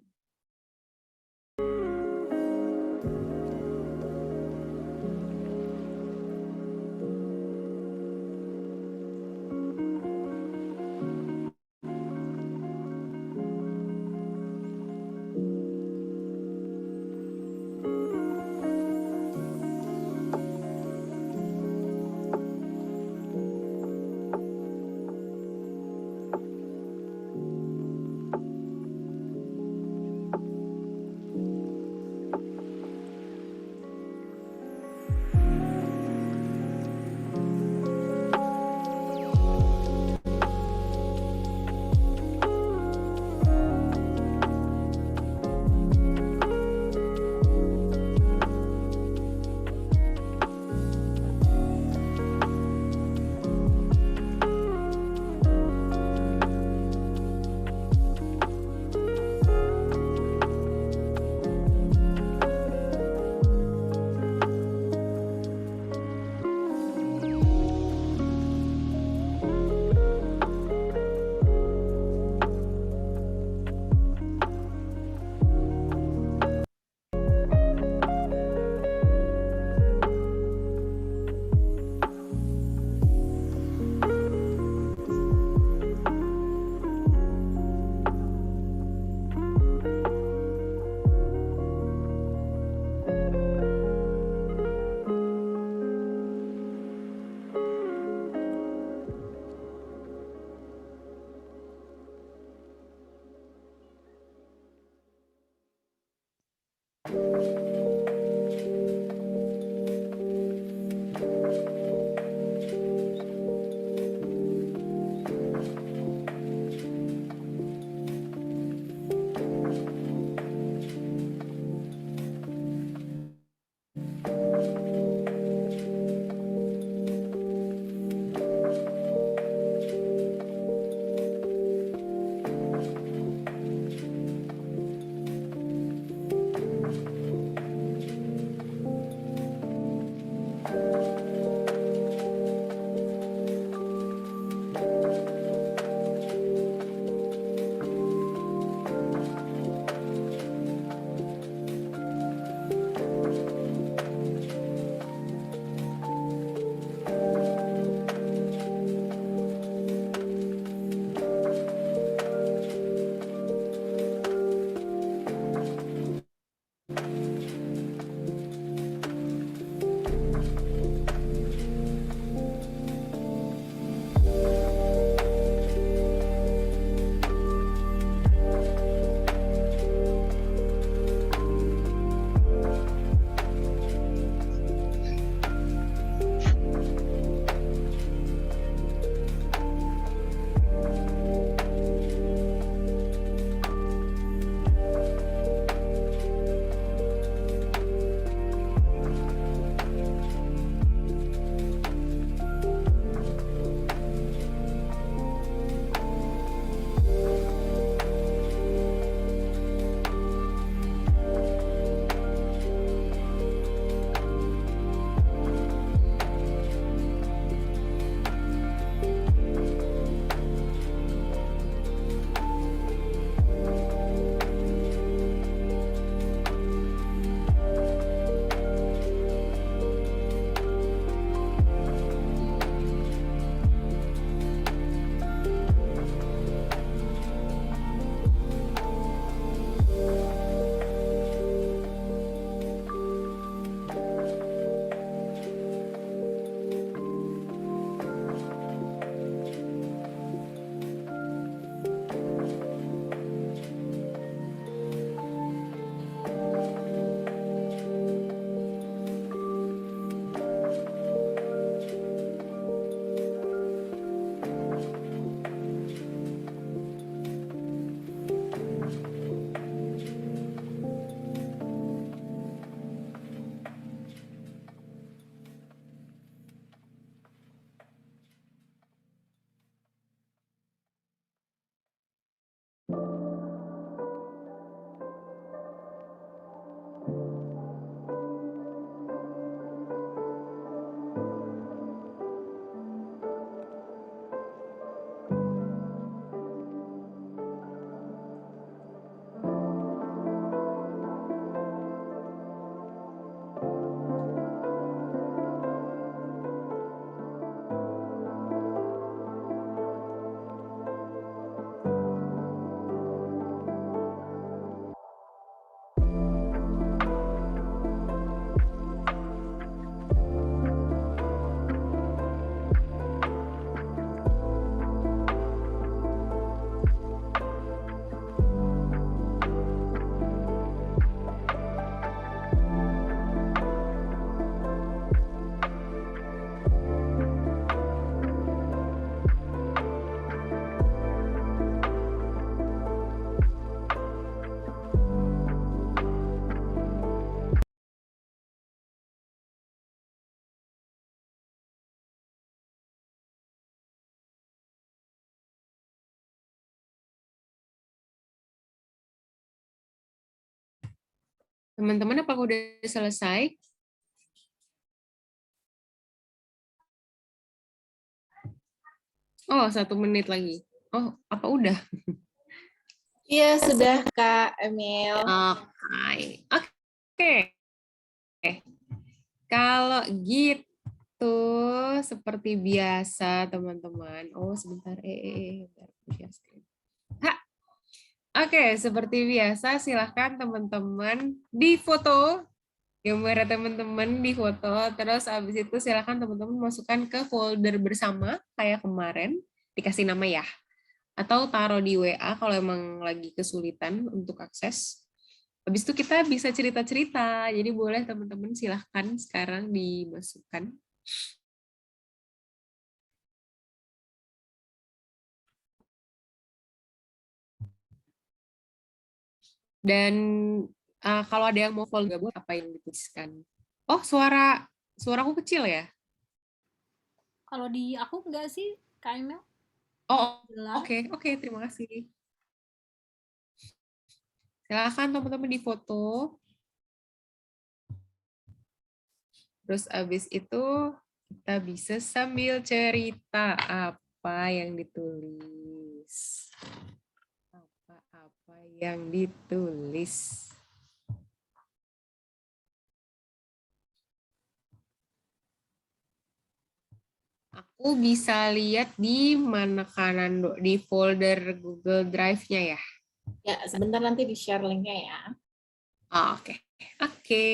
Teman-teman apakah udah selesai? Oh, 1 menit lagi. Oh, apa udah? Iya, sudah Kak Emil. Oke. Oke. Kalau gitu, seperti biasa teman-teman. Oh, sebentar. Bentar, share screen. Oke, seperti biasa silahkan teman-teman difoto. Gambar teman-teman difoto. Terus habis itu silahkan teman-teman masukkan ke folder bersama kayak kemarin. Dikasih nama ya. Atau taruh di WA kalau emang lagi kesulitan untuk akses. Habis itu kita bisa cerita-cerita. Jadi boleh teman-teman silahkan sekarang dimasukkan. Dan kalau ada yang mau follow gabung, apa yang dituliskan? Oh, suaraku kecil ya? Kalau di aku enggak sih, Kak Emil. Oh, Jelas. oke, terima kasih. Silahkan teman-teman difoto. Terus abis itu kita bisa sambil cerita apa yang ditulis. Apa yang ditulis. Aku bisa lihat di mana kanan, Dok? Di folder Google Drive-nya ya? Ya, sebentar nanti di-share linknya ya. Oke. Oke.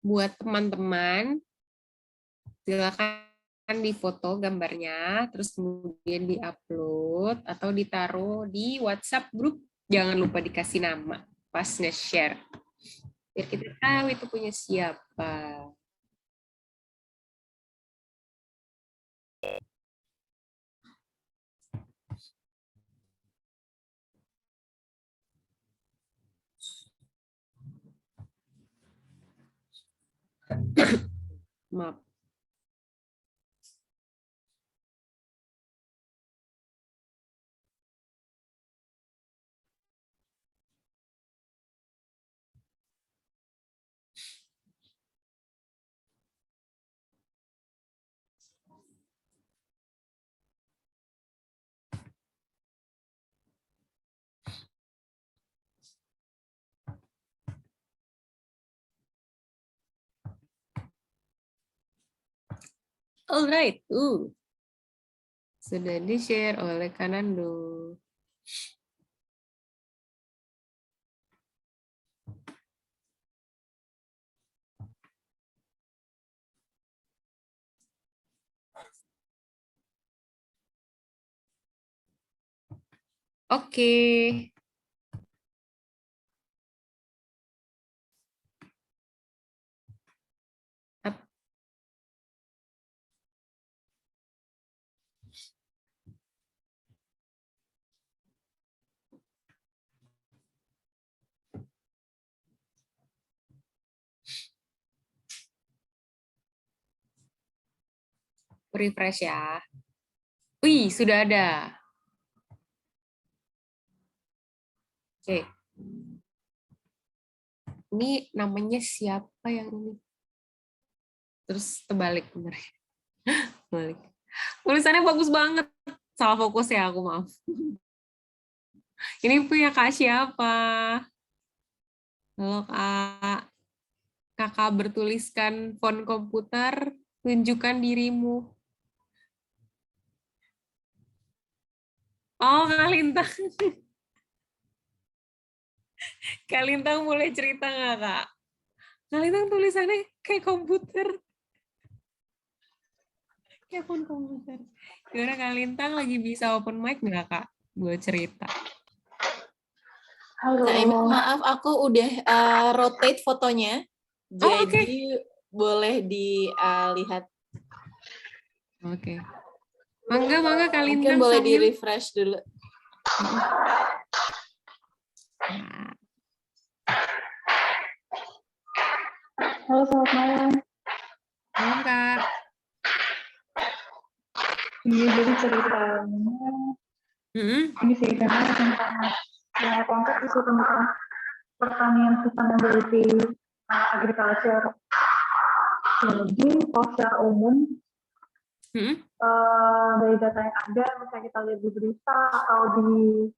Buat teman-teman, silakan difoto gambarnya, terus kemudian diupload atau ditaruh di WhatsApp grup. Jangan lupa dikasih nama pas nge-share. Biar kita tahu itu punya siapa. Maaf. Alright, sudah di-share oleh Kanando. Oke. Refresh ya. Wih, sudah ada. Oke. Ini namanya siapa yang ini? Terus terbalik bener. Balik. Tulisannya bagus banget. Salah fokus ya aku, maaf. Ini punya Kak siapa? Halo Kak. Kakak bertuliskan font komputer, tunjukkan dirimu. Oh, Kak Lintang. Kak Lintang boleh cerita nggak, Kak? Kak Lintang tulisannya kayak komputer. Kayak font komputer. Gimana Kak Lintang lagi bisa open mic nggak, Kak? Buat cerita. Halo. Kak Emil, maaf aku udah rotate fotonya. Jadi boleh dilihat. Oke. Mangga Kak Lintang. Mungkin boleh di-refresh dulu. Halo, selamat malam. Malam, Kak. Iya, jadi ceritanya ini sih karena tentang yang aku angkat itu tentang pertanian sustainability agriculture. Jadi, kalau secara umum dari data yang ada, misalnya kita lihat di berita atau di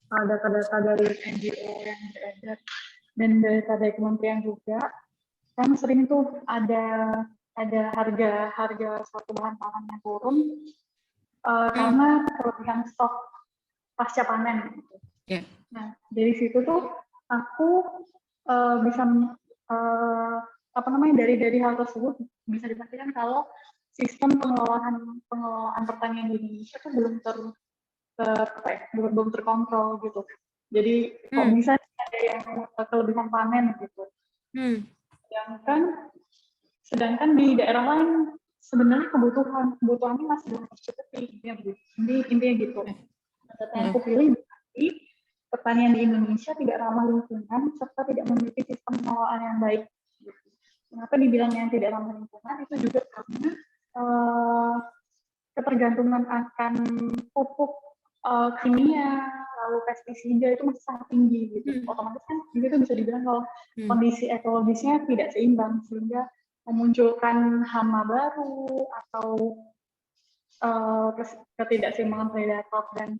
data-data dari NGO yang beredar dan data dari kementerian juga, kan sering tuh ada harga suatu bahan pangan yang turun karena kelebihan stok pasca panen. Gitu. Yeah. Nah, dari situ tuh aku bisa dari hal tersebut bisa dipastikan kalau sistem pengelolaan pertanian di Indonesia itu belum terkontrol gitu. Jadi kok bisa ada yang kelebihan panen gitu. Sedangkan di daerah lain sebenarnya kebutuhannya masih belum tercukupi. Intinya gitu. Data yang aku pilih berarti pertanian di Indonesia tidak ramah lingkungan serta tidak memiliki sistem pengelolaan yang baik. Kenapa dibilang yang tidak ramah lingkungan? Itu juga karena ketergantungan akan pupuk kimia, lalu pestisida itu masih sangat tinggi gitu. Otomatis kan itu bisa dibilang kalau kondisi ekologisnya tidak seimbang sehingga memunculkan hama baru atau ketidakseimbangan predator dan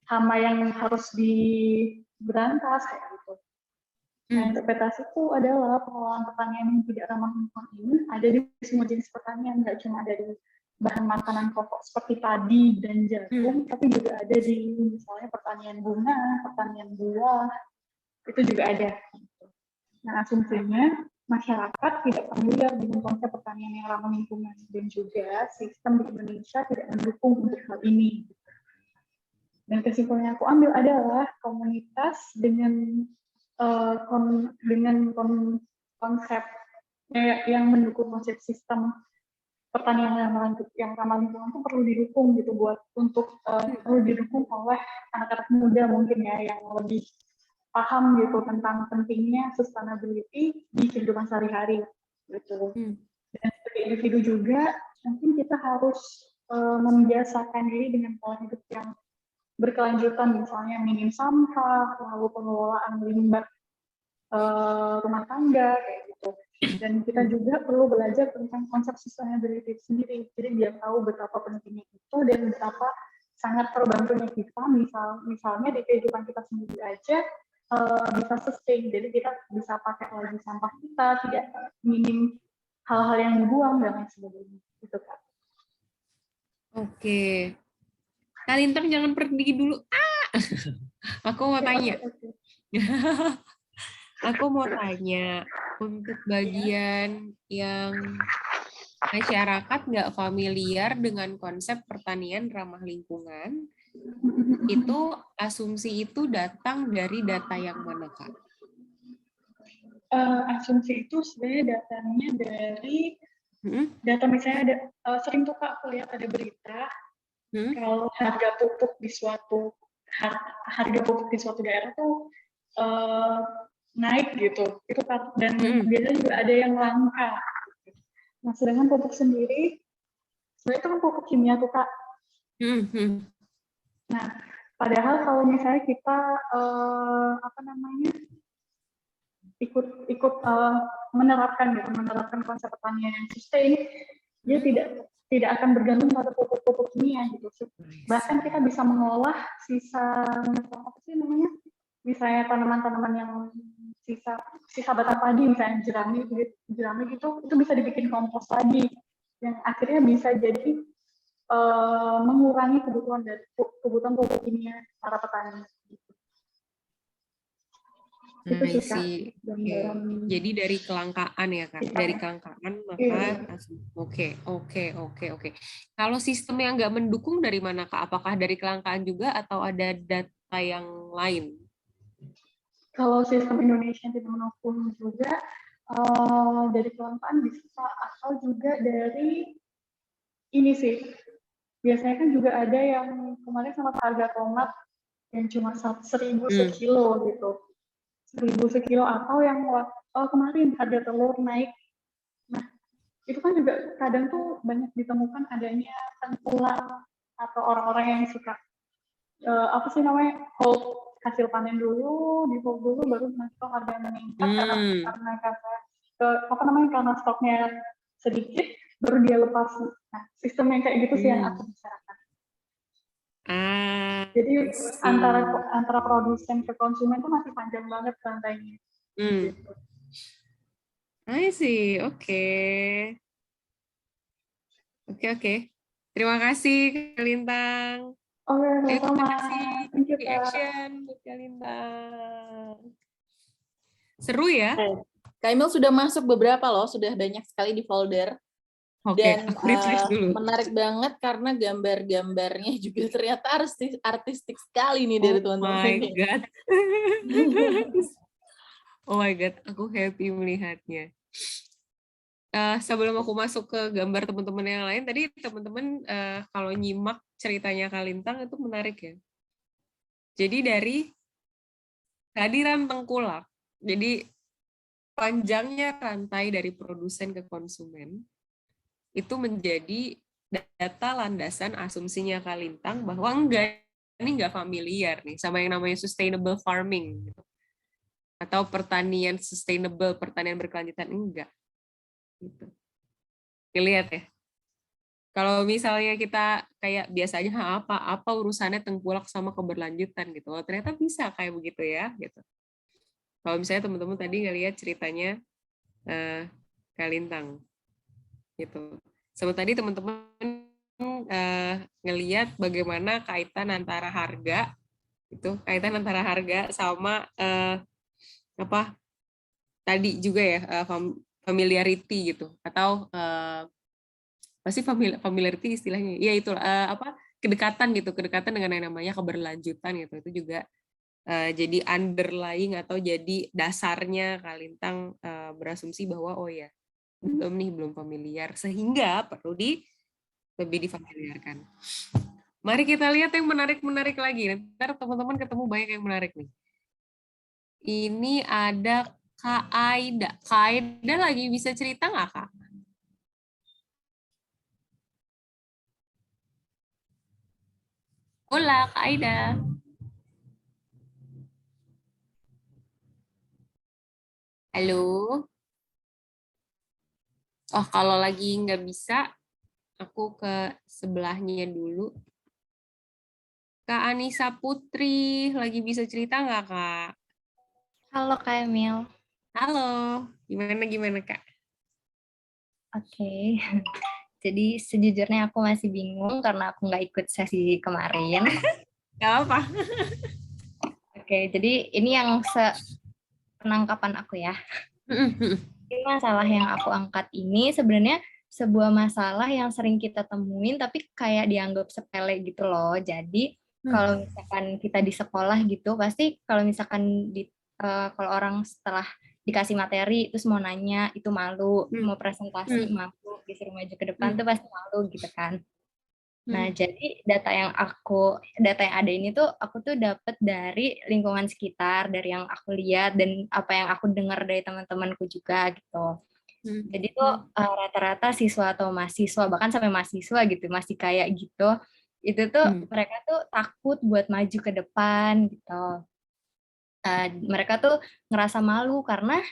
hama yang harus diberantas kayak gitu. Nah, interpretasiku adalah pengelolaan pertanian yang tidak ramah lingkungan ini ada di semua jenis pertanian, nggak cuma ada di bahan makanan pokok seperti padi dan jagung, tapi juga ada di misalnya pertanian bunga, pertanian buah, itu juga ada. Nah, asumsinya masyarakat tidak familiar dengan konsep pertanian yang ramah lingkungan dan juga sistem di Indonesia tidak mendukung untuk hal ini. Dan kesimpulan yang aku ambil adalah komunitas dengan konsep yang mendukung konsep sistem pertanian yang ramah lingkungan itu perlu didukung gitu perlu didukung oleh anak-anak muda mungkin ya yang lebih paham gitu tentang pentingnya sustainability di kehidupan sehari-hari gitu. Dan sebagai individu juga mungkin kita harus membiasakan diri dengan pola hidup yang berkelanjutan, misalnya minim sampah, lalu pengelolaan limbah rumah tangga kayak gitu. Dan kita juga perlu belajar tentang konsep sustainability sendiri. Jadi biar tahu betapa pentingnya itu dan betapa sangat terbantunya kita, misalnya di kehidupan kita sendiri aja bisa sustain. Jadi kita bisa pakai lagi sampah kita, tidak minim hal-hal yang dibuang dan lain sebagainya. Gitu kan. Oke. Kak Lintang jangan pergi dulu. Aku mau tanya. Aku mau tanya untuk bagian yang masyarakat nggak familiar dengan konsep pertanian ramah lingkungan, itu asumsi itu datang dari data yang mana, Kak? Asumsi itu sebenarnya datangnya dari data misalnya ada sering tuh Kak aku lihat ada berita kalau harga pupuk di suatu daerah tuh naik gitu, itu dan biasanya juga ada yang langka. Nah, sedangkan pupuk sendiri, sebenarnya itu kan pupuk kimia tuh Kak. Nah, padahal kalau misalnya kita ikut menerapkan konsep pertanian yang sustain, dia tidak akan bergantung pada pupuk kimia gitu. Bahkan kita bisa mengolah sisa misalnya tanaman-tanaman yang sisa batang padi, misalnya jerami itu bisa dibikin kompos lagi yang akhirnya bisa jadi mengurangi kebutuhan pupuk kimia para petani. Jadi dari kelangkaan ya Kak, dari kelangkaan maka oke. Kalau sistem yang nggak mendukung dari mana Kak? Apakah dari kelangkaan juga atau ada data yang lain? Kalau sistem Indonesia tidak mendukung juga dari kelangkaan bisa, atau juga dari ini sih. Biasanya kan juga ada yang kemarin sama harga tomat yang cuma 1.000 sekilo gitu. 1.000 sekilo, atau yang kemarin harga telur naik. Nah, itu kan juga kadang tuh banyak ditemukan adanya tengkulak atau orang-orang yang suka apa sih namanya, hold hasil panen dulu, di hold dulu, baru nanti kalau harga meningkat karena stoknya sedikit, baru dia lepas. Nah, sistem yang kayak gitu sih yang aku bicarakan. Jadi antara produsen ke konsumen itu masih panjang banget rantainya. Gitu. I see, oke. Terima kasih Kak Lintang. Oke, sama. Thank you, Kak. Reaction buat Kak Lintang. Seru ya? Kak Emil sudah masuk beberapa loh, sudah banyak sekali di folder. Dan aku refresh dulu. menarik banget karena gambar-gambarnya juga ternyata artistik sekali nih dari teman-teman. Oh my God. Oh my God, aku happy melihatnya. Sebelum aku masuk ke gambar teman-teman yang lain, tadi teman-teman kalau nyimak ceritanya Kak Lintang itu menarik ya. Jadi dari kehadiran tengkulak, jadi panjangnya rantai dari produsen ke konsumen, itu menjadi data landasan asumsinya Kak Lintang bahwa ini enggak familiar nih sama yang namanya sustainable farming gitu. Atau pertanian sustainable, pertanian berkelanjutan, enggak. Gitu. Lihat ya. Kalau misalnya kita kayak biasanya apa urusannya tengkulak sama keberlanjutan gitu. Oh, ternyata bisa kayak begitu ya gitu. Kalau misalnya teman-teman tadi ngelihat ceritanya Kak Lintang gitu. Sama tadi teman-teman ngelihat bagaimana kaitan antara harga sama tadi juga ya familiarity gitu, atau pasti familiarity istilahnya ya itu kedekatan dengan yang namanya keberlanjutan gitu. Itu juga jadi underlying atau jadi dasarnya Kak Lintang berasumsi bahwa oh ya belum familiar sehingga perlu lebih difamiliarkan. Mari kita lihat yang menarik lagi. Ntar teman-teman ketemu banyak yang menarik nih. Ini ada Kak Aida. Kak Aida lagi bisa cerita nggak, Kak? Hola, Kak Aida. Halo. Oh, kalau lagi nggak bisa, aku ke sebelahnya dulu. Kak Anissa Putri, lagi bisa cerita nggak, Kak? Halo Kak Emil. Halo, gimana Kak? Oke. Jadi sejujurnya aku masih bingung karena aku nggak ikut sesi kemarin. Gak apa. Oke, jadi ini yang penangkapan aku ya. Ini masalah yang aku angkat ini sebenarnya sebuah masalah yang sering kita temuin tapi kayak dianggap sepele gitu loh. Jadi kalau misalkan kita di sekolah gitu, pasti kalau misalkan kalau orang setelah dikasih materi terus mau nanya itu malu, mau presentasi malu, disuruh maju ke depan tuh pasti malu gitu kan. Nah, jadi data yang ada ini tuh aku tuh dapat dari lingkungan sekitar, dari yang aku lihat dan apa yang aku dengar dari teman-temanku juga gitu. Jadi tuh rata-rata siswa atau mahasiswa, bahkan sampai mahasiswa gitu, masih kayak gitu, itu tuh mereka tuh takut buat maju ke depan gitu. Mereka tuh ngerasa malu karena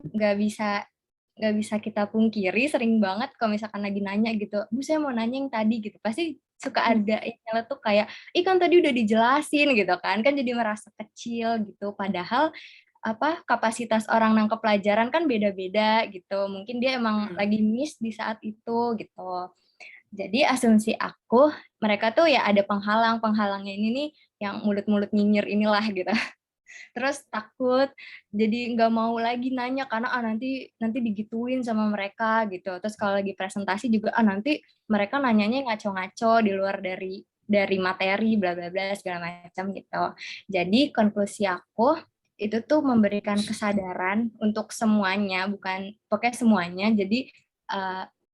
nggak bisa kita pungkiri, sering banget kalau misalkan lagi nanya gitu, Bu saya mau nanya yang tadi gitu, pasti suka ada yang tuh kayak, kan tadi udah dijelasin gitu kan jadi merasa kecil gitu, padahal kapasitas orang nangkep pelajaran kan beda-beda gitu, mungkin dia emang lagi miss di saat itu gitu. Jadi asumsi aku, mereka tuh ya ada penghalangnya ini nih, yang mulut-mulut nyinyir inilah gitu. Terus takut, jadi nggak mau lagi nanya karena nanti digituin sama mereka gitu. Terus kalau lagi presentasi juga nanti mereka nanyanya ngaco-ngaco di luar dari materi bla bla bla segala macam gitu. Jadi konklusi aku itu tuh memberikan kesadaran untuk semuanya, bukan pokoknya semuanya. Jadi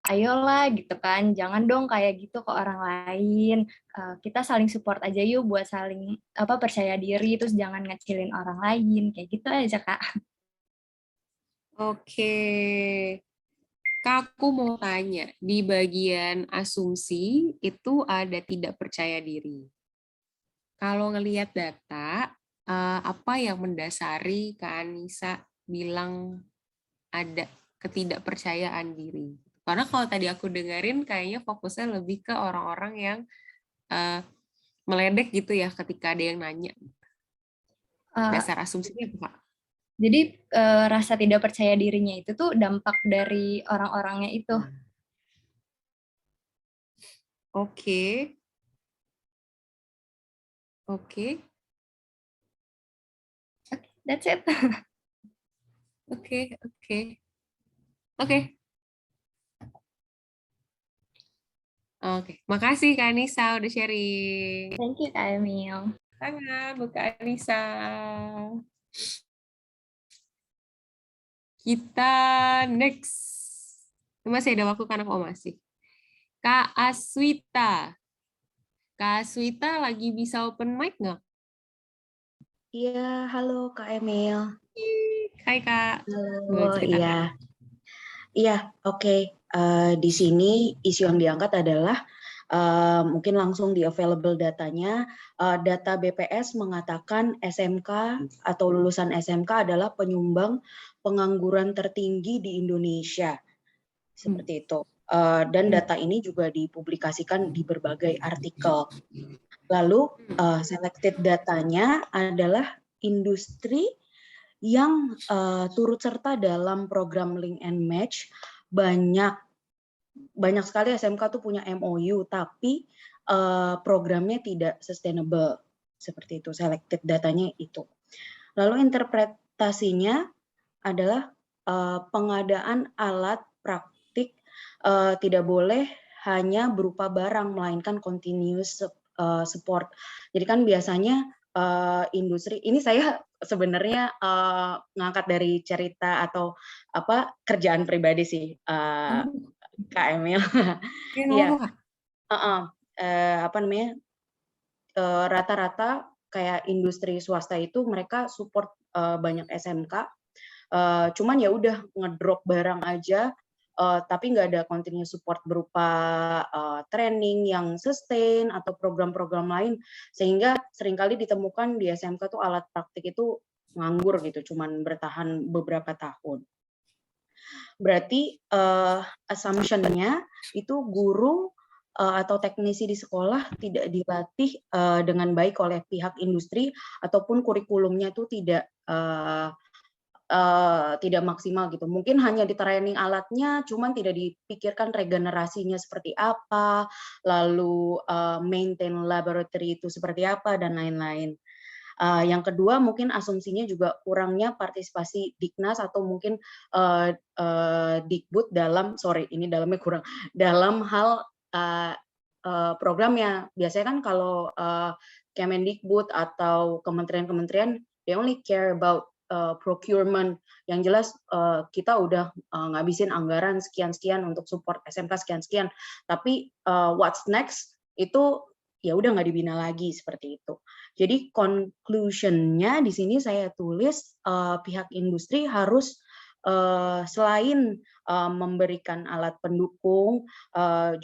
ayolah gitu kan, jangan dong kayak gitu ke orang lain. Kita saling support aja yuk buat saling percaya diri, terus jangan ngecilin orang lain, kayak gitu aja Kak. Oke. Kak, aku mau tanya, di bagian asumsi itu ada tidak percaya diri. Kalau ngelihat data, apa yang mendasari Kak Anissa bilang ada ketidakpercayaan diri? Karena kalau tadi aku dengerin kayaknya fokusnya lebih ke orang-orang yang meledek gitu ya ketika ada yang nanya. Dasar asumsinya apa Kak? Jadi rasa tidak percaya dirinya itu tuh dampak dari orang-orangnya itu. Oke. Oke. That's it. Oke, oke. Oke. Oke, makasih Kak Anissa udah sharing. Thank you Kak Emil. Tangan buat Kak Anissa. Kita next. Masih ada waktu kan aku masih. Kak Aswita. Kak Aswita lagi bisa open mic nggak? Iya, halo Kak Emil. Hai Kak. Halo, iya. Iya, oke. Di sini isu yang diangkat adalah mungkin langsung di available datanya, data BPS mengatakan SMK atau lulusan SMK adalah penyumbang pengangguran tertinggi di Indonesia. Seperti itu. Dan data ini juga dipublikasikan di berbagai artikel. Lalu selected datanya adalah industri yang turut serta dalam program Link and Match. Banyak sekali SMK tuh punya MOU, tapi programnya tidak sustainable. Seperti itu, selected datanya itu. Lalu interpretasinya adalah pengadaan alat praktik tidak boleh hanya berupa barang, melainkan continuous support. Jadi kan biasanya industri, ini saya sebenarnya ngangkat dari cerita atau kerjaan pribadi sih, Kak Emil. Iya, rata-rata kayak industri swasta itu mereka support banyak SMK, cuman ya udah ngedrop barang aja, tapi nggak ada continuous support berupa training yang sustain atau program-program lain, sehingga seringkali ditemukan di SMK tuh alat praktik itu nganggur gitu, cuman bertahan beberapa tahun. Berarti assumption-nya itu guru atau teknisi di sekolah tidak dilatih dengan baik oleh pihak industri, ataupun kurikulumnya itu tidak maksimal gitu. Mungkin hanya di training alatnya, cuman tidak dipikirkan regenerasinya seperti apa, lalu maintain laboratory itu seperti apa, dan lain-lain. Yang kedua mungkin asumsinya juga kurangnya partisipasi Diknas atau mungkin Dikbud dalam dalam hal programnya. Biasanya kan kalau Kemendikbud atau kementerian-kementerian, they only care about procurement. Yang jelas kita udah ngabisin anggaran sekian-sekian untuk support SMK sekian-sekian, tapi what's next itu ya udah nggak dibina lagi, seperti itu. Jadi conclusion-nya di sini saya tulis pihak industri harus selain memberikan alat pendukung,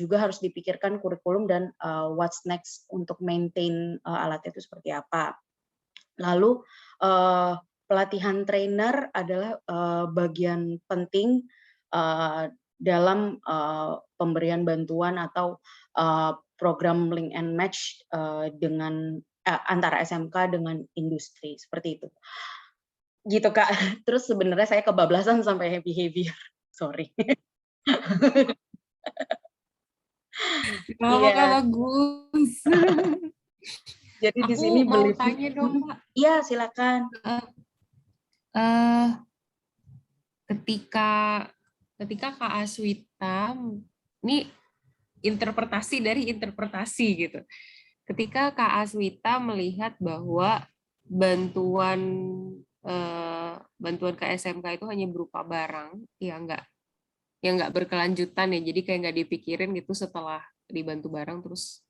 juga harus dipikirkan kurikulum dan what's next untuk maintain alatnya itu seperti apa. Lalu pelatihan trainer adalah bagian penting dalam pemberian bantuan atau program Link and Match dengan antara SMK dengan industri, seperti itu. Gitu Kak. Terus sebenarnya saya kebablasan sampai happy. Sorry. Iya. Bagus. Jadi di Aku sini mau tanya dong Kak. Iya, silakan. Ketika Kak Aswita, ini interpretasi dari interpretasi gitu. Ketika Kak Aswita melihat bahwa bantuan ke SMK itu hanya berupa barang, ya yang nggak berkelanjutan ya, jadi kayak nggak dipikirin gitu setelah dibantu bareng terus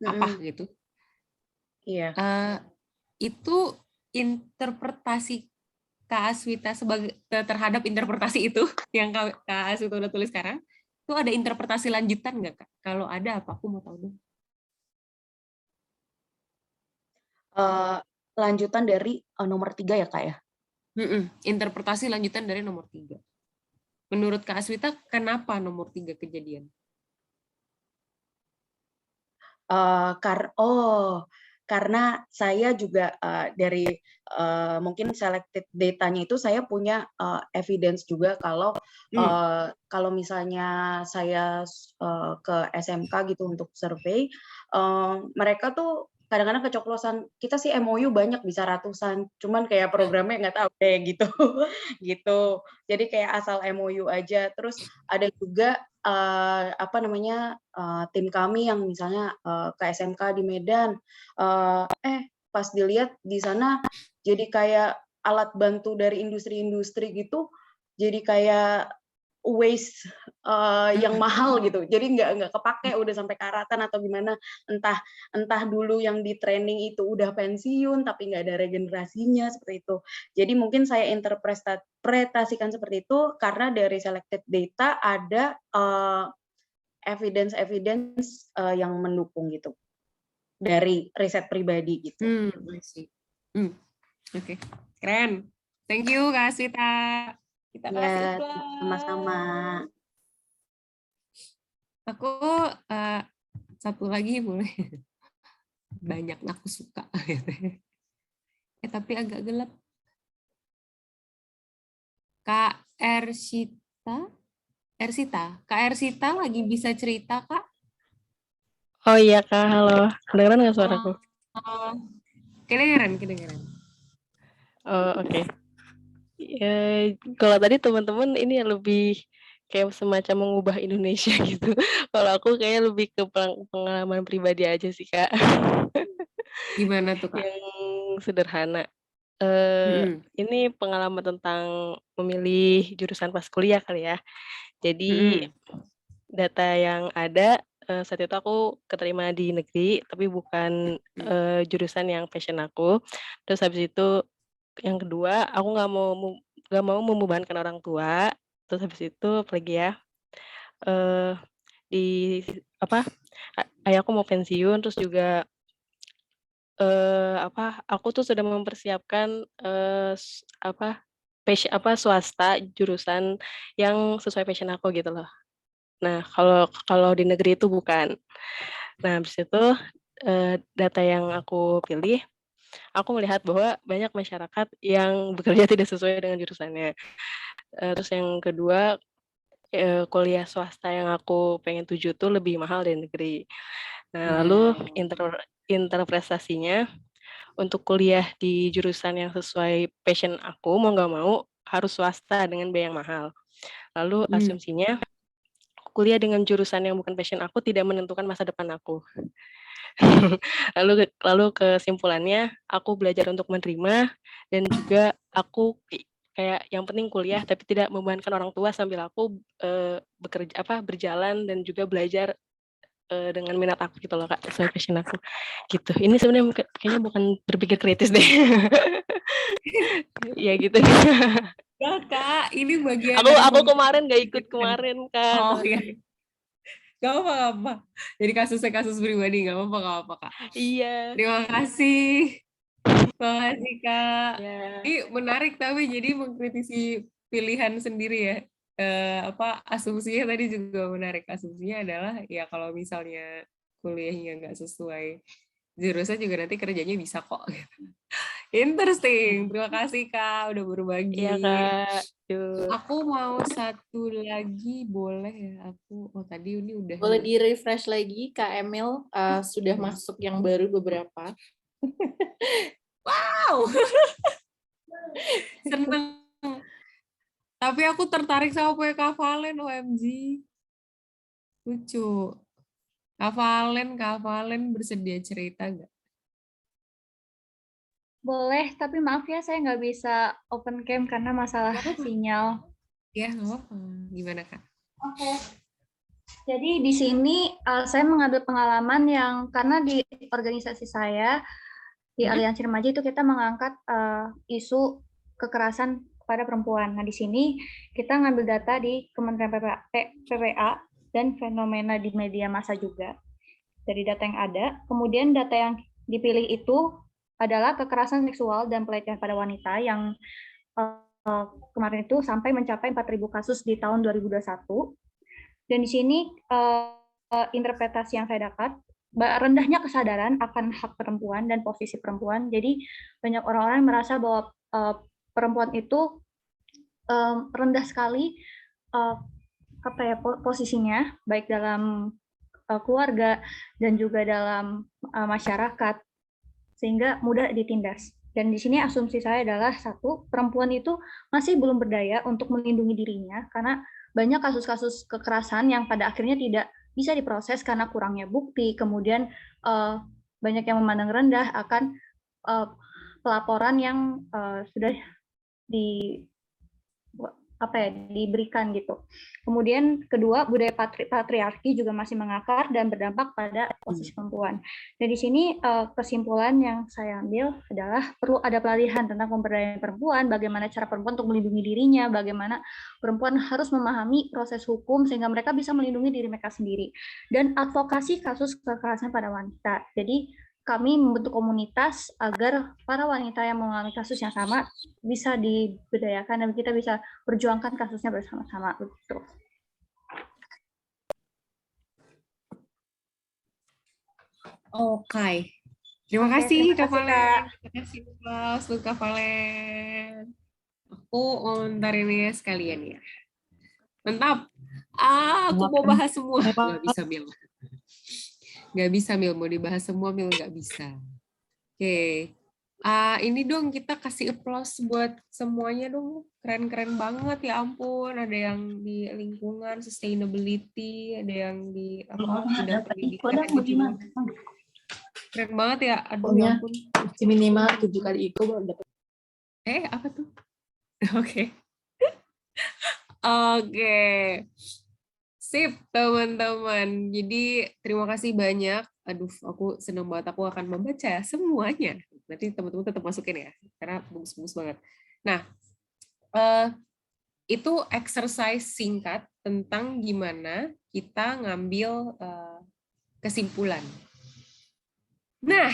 apa gitu. Iya. Itu interpretasi Kak Aswita sebagai terhadap interpretasi itu yang Kak Aswita udah tulis sekarang, itu ada interpretasi lanjutan nggak Kak? Kalau ada apa? Aku mau tahu dong. Lanjutan dari nomor 3 ya Kak ya? Interpretasi lanjutan dari nomor 3. Menurut Kak Aswita, kenapa nomor 3 kejadian? Karena saya juga dari mungkin selected datanya itu saya punya evidence juga kalau misalnya saya ke SMK gitu untuk survei, mereka tuh kadang-kadang keceplosan, kita sih MOU banyak bisa ratusan, cuman kayak programnya nggak tahu kayak gitu, gitu. Jadi kayak asal MOU aja. Terus ada juga tim kami yang misalnya ke SMK di Medan, pas dilihat di sana jadi kayak alat bantu dari industri-industri gitu, jadi kayak waste yang mahal gitu, jadi nggak kepake udah sampai karatan atau gimana, entah dulu yang di training itu udah pensiun tapi nggak ada regenerasinya seperti itu. Jadi mungkin saya interpretasikan seperti itu karena dari selected data ada evidence yang mendukung gitu dari riset pribadi gitu. Oke, keren. Thank you Kak Aswita. Kita kasih Ya, iklan. sama-sama. Aku satu lagi boleh. Banyak aku suka. Tapi agak gelap. Kak Ersita lagi bisa cerita Kak? Oh iya Kak, halo. Kedengeran nggak suaraku? Kedengeran. Oh oke. Kalau tadi teman-teman ini yang lebih kayak semacam mengubah Indonesia gitu. Kalau aku kayaknya lebih ke pengalaman pribadi aja sih Kak. Gimana tuh Kak? Yang sederhana. Ini pengalaman tentang memilih jurusan pas kuliah kali ya. Jadi data yang ada saat itu aku keterima di negeri, tapi bukan jurusan yang passion aku. Terus habis itu yang kedua, aku nggak mau membebankan orang tua. Terus habis itu apalagi ya, ayahku mau pensiun, terus juga aku tuh sudah mempersiapkan swasta jurusan yang sesuai passion aku gitu loh. Nah, kalau di negeri itu bukan. Nah, habis itu data yang aku pilih, aku melihat bahwa banyak masyarakat yang bekerja tidak sesuai dengan jurusannya. Terus yang kedua, kuliah swasta yang aku pengen tuju tuh lebih mahal dari negeri. Nah, lalu interpretasinya untuk kuliah di jurusan yang sesuai passion aku, mau nggak mau harus swasta dengan biaya yang mahal. Lalu asumsinya kuliah dengan jurusan yang bukan passion aku tidak menentukan masa depan aku. lalu kesimpulannya aku belajar untuk menerima dan juga aku kayak yang penting kuliah tapi tidak membebankan orang tua sambil aku berjalan dan juga belajar dengan minat aku gitu loh Kak, sesuai passion aku gitu. Ini sebenarnya kayaknya bukan berpikir kritis deh. Ya gitu. Ya Kak, ini bagian aku kemarin gak ikut kemarin kan. Oh iya. Gak apa-apa. Jadi kasus pribadi, gak apa-apa Kak. Iya. Terima kasih. Terima kasih Kak. Ini menarik tapi jadi mengkritisi pilihan sendiri ya. Asumsinya tadi juga menarik. Asumsinya adalah ya kalau misalnya kuliahnya nggak sesuai jurusan juga nanti kerjanya bisa kok. Interesting. Terima kasih Kak udah berbagi. Iya Kak. Aku mau satu lagi, boleh ya? Tadi ini udah. Boleh di-refresh lagi, Kak Emil. Sudah masuk yang baru beberapa. Wow! Seneng. Tapi aku tertarik sama punya Kak Valen, OMG. Lucu. Kak Valen bersedia cerita nggak? Boleh, tapi maaf ya saya nggak bisa open cam karena masalah sinyal. Ya, nggak apa-apa. Gimana Kak? Oke. Jadi di sini saya mengambil pengalaman yang karena di organisasi saya di Aliansi Remaja itu kita mengangkat isu kekerasan pada perempuan. Nah di sini kita ngambil data di Kementerian PPA dan fenomena di media massa juga dari data yang ada. Kemudian data yang dipilih itu adalah kekerasan seksual dan pelecehan pada wanita yang kemarin itu sampai mencapai 4.000 kasus di tahun 2021. Dan di sini interpretasi yang saya dapat, rendahnya kesadaran akan hak perempuan dan posisi perempuan. Jadi banyak orang-orang merasa bahwa perempuan itu rendah sekali posisinya, baik dalam keluarga dan juga dalam masyarakat, sehingga mudah ditindas. Dan di sini asumsi saya adalah satu, perempuan itu masih belum berdaya untuk melindungi dirinya karena banyak kasus-kasus kekerasan yang pada akhirnya tidak bisa diproses karena kurangnya bukti, kemudian banyak yang memandang rendah akan pelaporan yang sudah diberikan gitu. Kemudian kedua, budaya patriarki juga masih mengakar dan berdampak pada posisi perempuan. Dan di sini kesimpulan yang saya ambil adalah perlu ada pelatihan tentang pemberdayaan perempuan, bagaimana cara perempuan untuk melindungi dirinya, bagaimana perempuan harus memahami proses hukum sehingga mereka bisa melindungi diri mereka sendiri. Dan advokasi kasus kekerasan pada wanita. Jadi kami membentuk komunitas agar para wanita yang mengalami kasus yang sama bisa diberdayakan dan kita bisa perjuangkan kasusnya bersama-sama. Begitu. Oke. Terima kasih Kak Valen. Terima kasih Kak Valen. Aku komentarin ya sekalian ya. Mantap. Aku mau bahas semua. Nggak bisa, Mil. Nggak bisa, Mil. Mau dibahas semua, Mil nggak bisa. Oke. Ini dong kita kasih applause buat semuanya dong. Keren-keren banget, ya ampun. Ada yang di lingkungan, sustainability, ada yang di bidang pendidikan. Keren banget ya. Aduh, ya ampun. Minimal 7 kali IKO baru dapat. Apa tuh? Oke. Oke. Sip, teman-teman. Jadi, terima kasih banyak. Aduh, aku senang banget. Aku akan membaca semuanya. Nanti teman-teman tetap masukin ya, karena bagus-bagus banget. Nah, itu exercise singkat tentang gimana kita ngambil kesimpulan. Nah,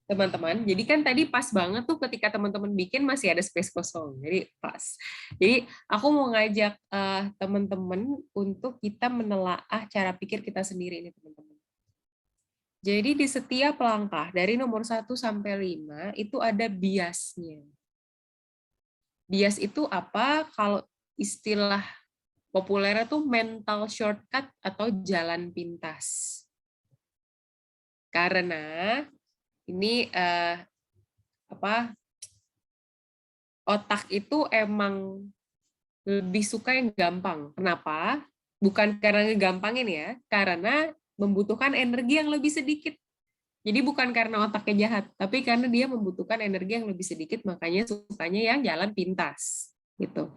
teman-teman, jadi kan tadi pas banget tuh ketika teman-teman bikin masih ada space kosong, jadi pas. Jadi aku mau ngajak teman-teman untuk kita menelaah cara pikir kita sendiri ini, teman-teman. Jadi di setiap langkah dari nomor 1 sampai 5 itu ada biasnya. Bias itu apa? Kalau istilah populernya tuh mental shortcut atau jalan pintas. Karena ini otak itu emang lebih suka yang gampang. Kenapa? Bukan karena ngegampangin ya, karena membutuhkan energi yang lebih sedikit. Jadi bukan karena otaknya jahat, tapi karena dia membutuhkan energi yang lebih sedikit, makanya sukanya yang jalan pintas. Gitu.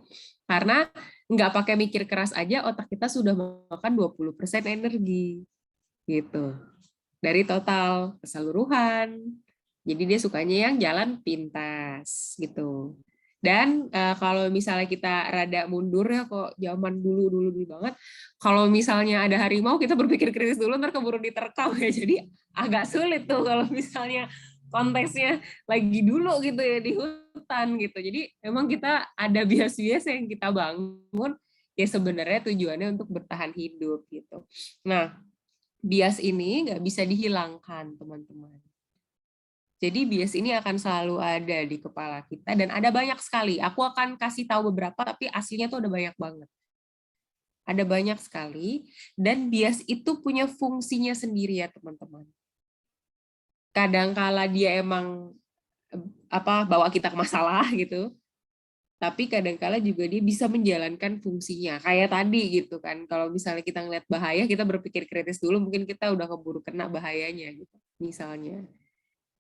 Karena nggak pakai mikir keras aja, otak kita sudah makan 20% energi. Gitu. Dari total keseluruhan. Jadi dia sukanya yang jalan pintas gitu. Dan kalau misalnya kita rada mundur ya, kok zaman dulu banget, kalau misalnya ada harimau kita berpikir kritis dulu, ntar keburu diterkam ya. Jadi agak sulit tuh kalau misalnya konteksnya lagi dulu gitu ya di hutan gitu. Jadi memang kita ada bias-bias yang kita bangun ya sebenarnya tujuannya untuk bertahan hidup gitu. Nah, bias ini nggak bisa dihilangkan, teman-teman. Jadi bias ini akan selalu ada di kepala kita dan ada banyak sekali. Aku akan kasih tahu beberapa, tapi aslinya tuh ada banyak banget. Ada banyak sekali, dan bias itu punya fungsinya sendiri ya, teman-teman. Kadangkala dia emang bawa kita ke masalah gitu. Tapi kadangkala juga dia bisa menjalankan fungsinya. Kayak tadi gitu kan, kalau misalnya kita ngeliat bahaya, kita berpikir kritis dulu, mungkin kita udah keburu kena bahayanya gitu, misalnya.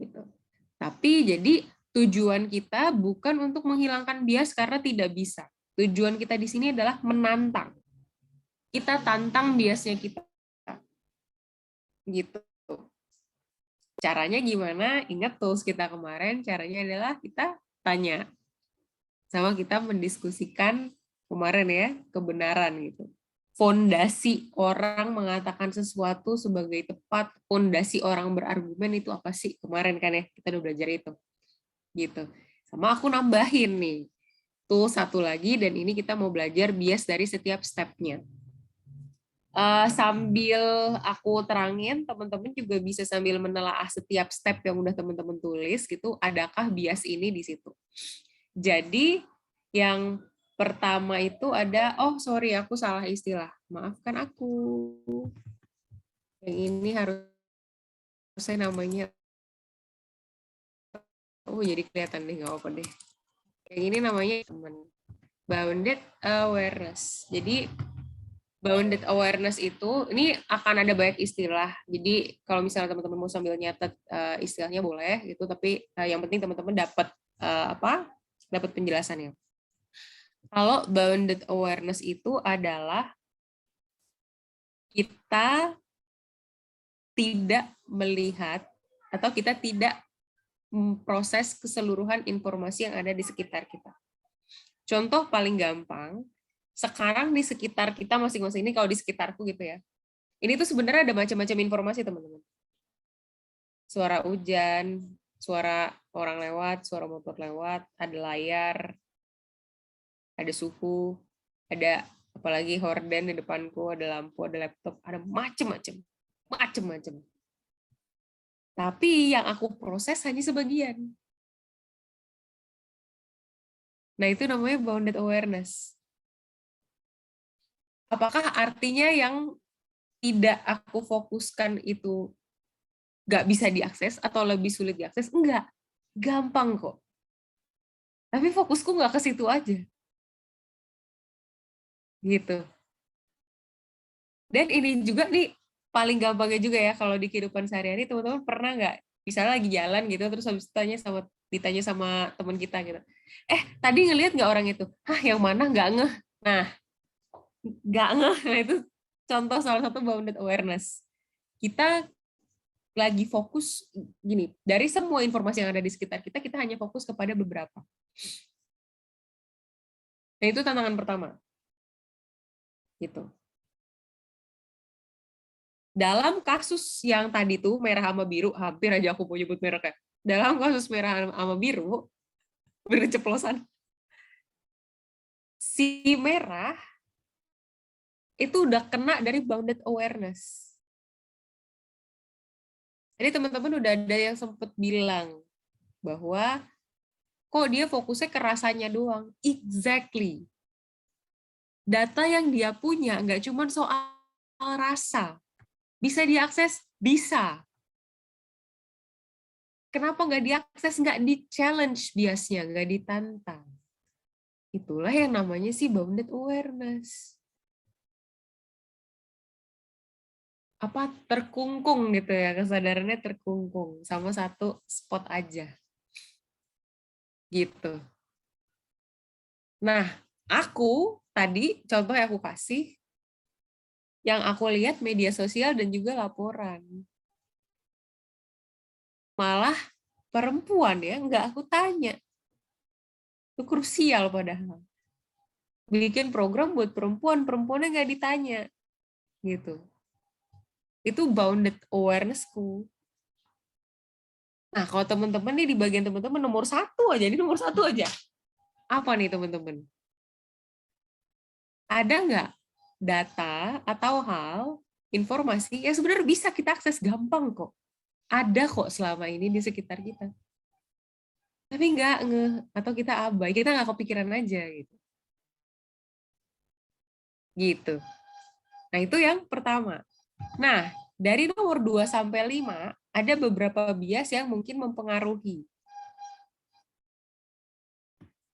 Gitu. Tapi jadi tujuan kita bukan untuk menghilangkan bias karena tidak bisa. Tujuan kita di sini adalah menantang. kita tantang biasnya kita. Gitu. Caranya gimana? Ingat tools kita kemarin, caranya adalah kita tanya. Sama kita mendiskusikan kemarin ya, kebenaran gitu. Fondasi orang mengatakan sesuatu sebagai tepat, fondasi orang berargumen itu apa sih? Kemarin kan ya, kita udah belajar itu. Gitu. Sama aku nambahin nih. Tuh satu lagi, dan ini kita mau belajar bias dari setiap step-nya. Sambil aku terangin, teman-teman juga bisa sambil menelaah setiap step yang udah teman-teman tulis gitu, adakah bias ini di situ. Jadi yang pertama itu ada, oh sorry aku salah istilah, maafkan aku. Yang ini harusnya namanya, oh jadi kelihatan deh, nggak apa deh. Yang ini namanya teman bounded awareness. Jadi bounded awareness itu, ini akan ada banyak istilah. Jadi kalau misalnya teman-teman mau sambil nyatet istilahnya boleh gitu, tapi yang penting teman-teman dapat dapat penjelasannya. Kalau bounded awareness itu adalah kita tidak melihat atau kita tidak memproses keseluruhan informasi yang ada di sekitar kita. Contoh paling gampang, sekarang di sekitar kita masing-masing ini, kalau di sekitarku gitu ya, ini tuh sebenarnya ada macam-macam informasi teman-teman. Suara hujan, suara orang lewat, suara motor lewat, ada layar, ada suhu, ada apalagi horden di depanku, ada lampu, ada laptop, ada macam-macam. Tapi yang aku proses hanya sebagian. Nah, itu namanya bounded awareness. Apakah artinya yang tidak aku fokuskan itu nggak bisa diakses atau lebih sulit diakses? Enggak, gampang kok. Tapi fokusku nggak ke situ aja. Gitu. Dan ini juga nih, paling gampangnya juga ya, kalau di kehidupan sehari-hari, teman-teman pernah nggak, misalnya lagi jalan gitu, terus habis ditanya sama teman kita gitu, tadi ngelihat nggak orang itu? Hah, yang mana? Nggak ngeh. Nah, nggak ngeh, nah itu contoh salah satu bounded awareness. Kita lagi fokus gini, dari semua informasi yang ada di sekitar kita, kita hanya fokus kepada beberapa. Nah, itu tantangan pertama. Gitu. Dalam kasus yang tadi tuh merah sama biru, hampir aja aku mau nyebut mereknya. Dalam kasus merah sama biru, berceplosan. Si merah itu udah kena dari bounded awareness. Jadi teman-teman udah ada yang sempat bilang bahwa kok dia fokusnya ke rasanya doang. Exactly. Data yang dia punya nggak cuma soal rasa. Bisa diakses? Bisa. Kenapa nggak diakses? Nggak di-challenge biasnya, nggak ditantang. Itulah yang namanya sih bounded awareness. Apa terkungkung gitu ya, kesadarannya terkungkung sama satu spot aja. Gitu. Nah, aku tadi contoh yang aku kasih, yang aku lihat media sosial dan juga laporan. Malah perempuan ya, nggak aku tanya. Itu krusial padahal. Bikin program buat perempuan, perempuannya nggak ditanya. Gitu. Itu bounded awareness-ku. Nah, kalau teman-teman nih di bagian teman-teman nomor 1 aja, ini nomor 1 aja. Apa nih teman-teman? Ada nggak data atau hal, informasi yang sebenarnya bisa kita akses gampang kok. Ada kok selama ini di sekitar kita. Tapi nggak ngeh, atau kita abai, kita nggak kepikiran aja gitu. Gitu. Nah, itu yang pertama. Nah, dari nomor 2 sampai 5, ada beberapa bias yang mungkin mempengaruhi.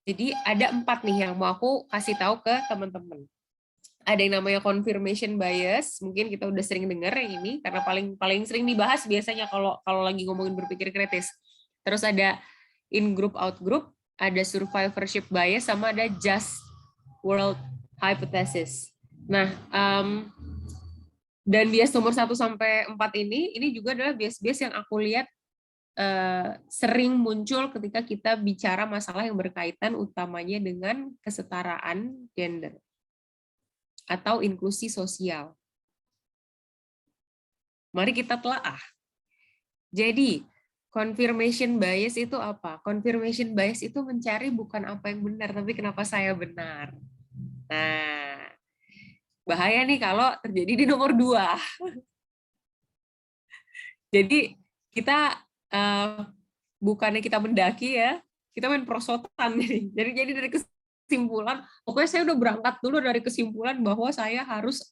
Jadi ada 4 nih yang mau aku kasih tahu ke teman-teman. Ada yang namanya confirmation bias, mungkin kita udah sering dengar yang ini karena paling sering dibahas biasanya kalau lagi ngomongin berpikir kritis. Terus ada in group out group, ada survivorship bias, sama ada just world hypothesis. Nah, dan bias nomor 1 sampai 4 ini juga adalah bias-bias yang aku lihat sering muncul ketika kita bicara masalah yang berkaitan utamanya dengan kesetaraan gender atau inklusi sosial. Mari kita telaah. Jadi, confirmation bias itu apa? Confirmation bias itu mencari bukan apa yang benar, tapi kenapa saya benar. Nah, bahaya nih kalau terjadi di nomor 2. Jadi kita bukannya kita mendaki ya, kita main prosotan nih. Jadi dari kesimpulan, pokoknya saya udah berangkat dulu dari kesimpulan bahwa saya harus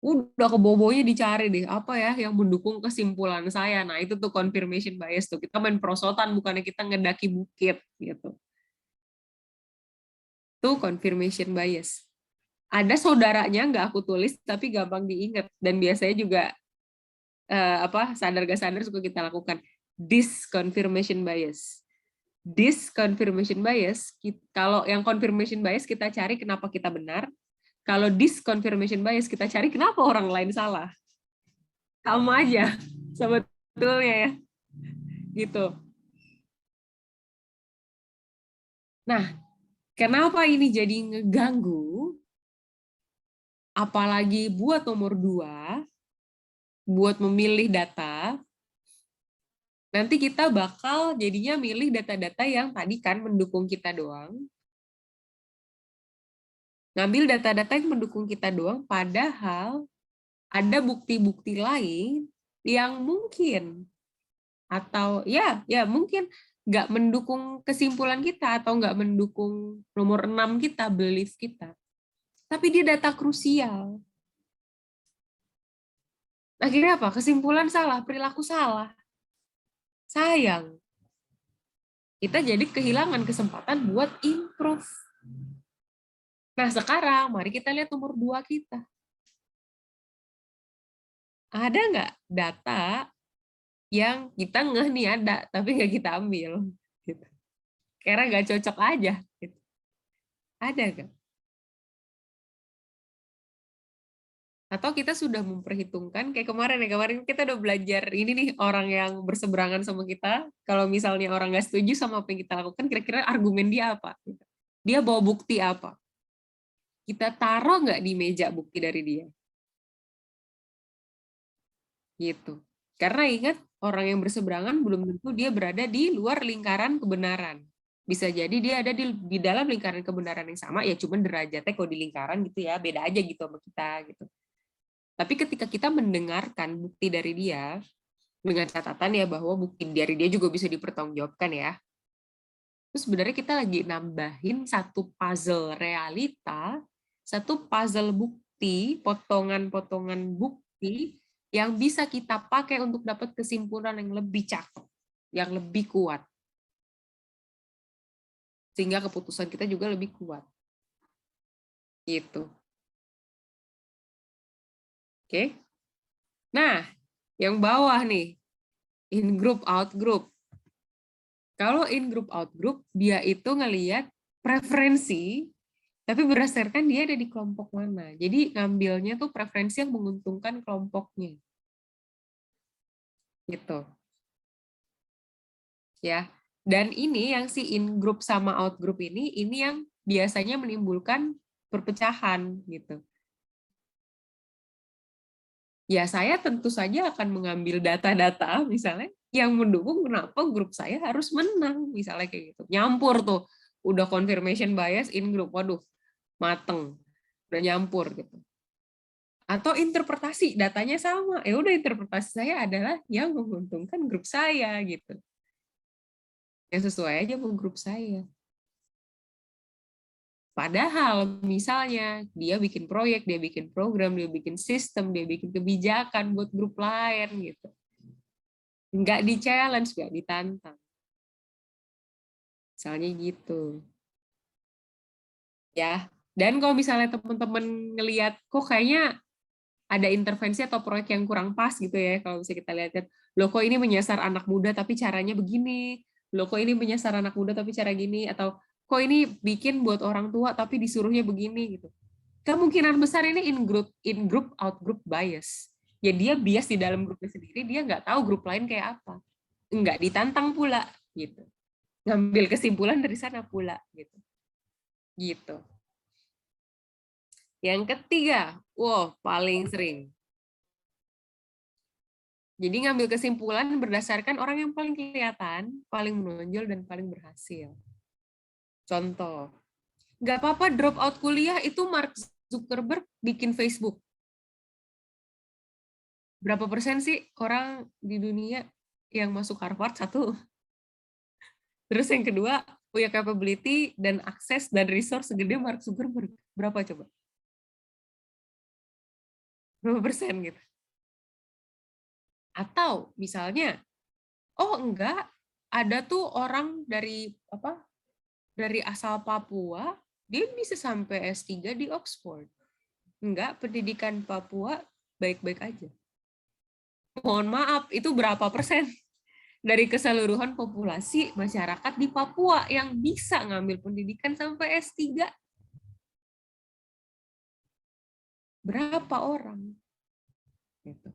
udah kebobonya dicari deh apa ya yang mendukung kesimpulan saya. Nah itu tuh confirmation bias tuh, kita main prosotan bukannya kita ngedaki bukit gitu. Tuh confirmation bias. Ada saudaranya nggak aku tulis tapi gampang diingat, dan biasanya juga sadar gak sadar suka kita lakukan. Disconfirmation bias. Disconfirmation bias, kalau yang confirmation bias kita cari kenapa kita benar, kalau disconfirmation bias kita cari kenapa orang lain salah. Sama aja sebetulnya ya. Gitu. Nah, kenapa ini jadi ngeganggu? Apalagi buat nomor 2, buat memilih data, nanti kita bakal jadinya milih data-data yang tadi kan mendukung kita doang. Ngambil data-data yang mendukung kita doang, padahal ada bukti-bukti lain yang mungkin, atau ya mungkin nggak mendukung kesimpulan kita, atau nggak mendukung nomor 6 kita, belief kita. Tapi dia data krusial. Akhirnya apa? Kesimpulan salah, perilaku salah. Sayang. Kita jadi kehilangan kesempatan buat improve. Nah sekarang, mari kita lihat nomor 2 kita. Ada nggak data yang kita ngeh nih ada, tapi nggak kita ambil? Gitu. Karena nggak cocok aja. Gitu. Ada nggak? Atau kita sudah memperhitungkan, kayak kemarin kita udah belajar ini nih, orang yang berseberangan sama kita, kalau misalnya orang nggak setuju sama apa yang kita lakukan, kira-kira argumen dia apa? Dia bawa bukti apa? Kita taruh nggak di meja bukti dari dia? Gitu. Karena ingat, orang yang berseberangan belum tentu dia berada di luar lingkaran kebenaran. Bisa jadi dia ada di dalam lingkaran kebenaran yang sama, ya cuman derajatnya kalau di lingkaran gitu ya, beda aja gitu sama kita gitu. Tapi ketika kita mendengarkan bukti dari dia, dengan catatan ya bahwa bukti dari dia juga bisa dipertanggungjawabkan ya. Terus sebenarnya kita lagi nambahin satu puzzle realita, satu puzzle bukti, potongan-potongan bukti yang bisa kita pakai untuk dapat kesimpulan yang lebih cakep, yang lebih kuat. Sehingga keputusan kita juga lebih kuat. Gitu. Oke. Nah, yang bawah nih, in group, out group. Kalau in group, out group, dia itu ngelihat preferensi, tapi berdasarkan dia ada di kelompok mana. Jadi ngambilnya tuh preferensi yang menguntungkan kelompoknya. Gitu. Ya. Dan ini yang si in group sama out group ini yang biasanya menimbulkan perpecahan gitu. Ya saya tentu saja akan mengambil data-data misalnya yang mendukung kenapa grup saya harus menang, misalnya kayak gitu. Nyampur tuh, udah confirmation bias in group, waduh, mateng, udah nyampur gitu. Atau interpretasi, datanya sama, ya udah interpretasi saya adalah yang menguntungkan grup saya gitu. Yang sesuai aja sama grup saya. Padahal misalnya dia bikin proyek, dia bikin program, dia bikin sistem, dia bikin kebijakan buat grup lain gitu. Nggak di-challenge, nggak ditantang. Misalnya gitu. Ya. Dan kalau misalnya teman-teman ngelihat kok kayaknya ada intervensi atau proyek yang kurang pas gitu ya, kalau bisa kita lihat, loh kok ini menyasar anak muda tapi caranya begini, loh kok ini menyasar anak muda tapi cara gini, atau kok ini bikin buat orang tua tapi disuruhnya begini gitu. kemungkinan besar ini in group out group bias. Ya dia bias di dalam grupnya sendiri, dia nggak tahu grup lain kayak apa. Nggak ditantang pula gitu. Ngambil kesimpulan dari sana pula gitu. Gitu. Yang ketiga, paling sering. Jadi ngambil kesimpulan berdasarkan orang yang paling kelihatan, paling menonjol, dan paling berhasil. Contoh, nggak apa-apa drop out kuliah itu Mark Zuckerberg bikin Facebook. Berapa persen sih orang di dunia yang masuk Harvard? 1. Terus yang kedua, punya capability dan akses dan resource segede Mark Zuckerberg. Berapa coba? Berapa persen gitu? Atau misalnya, enggak, ada tuh orang dari asal Papua, dia bisa sampai S3 di Oxford. Enggak, pendidikan Papua baik-baik aja. Mohon maaf, itu berapa persen dari keseluruhan populasi masyarakat di Papua yang bisa ngambil pendidikan sampai S3? Berapa orang? Gitu.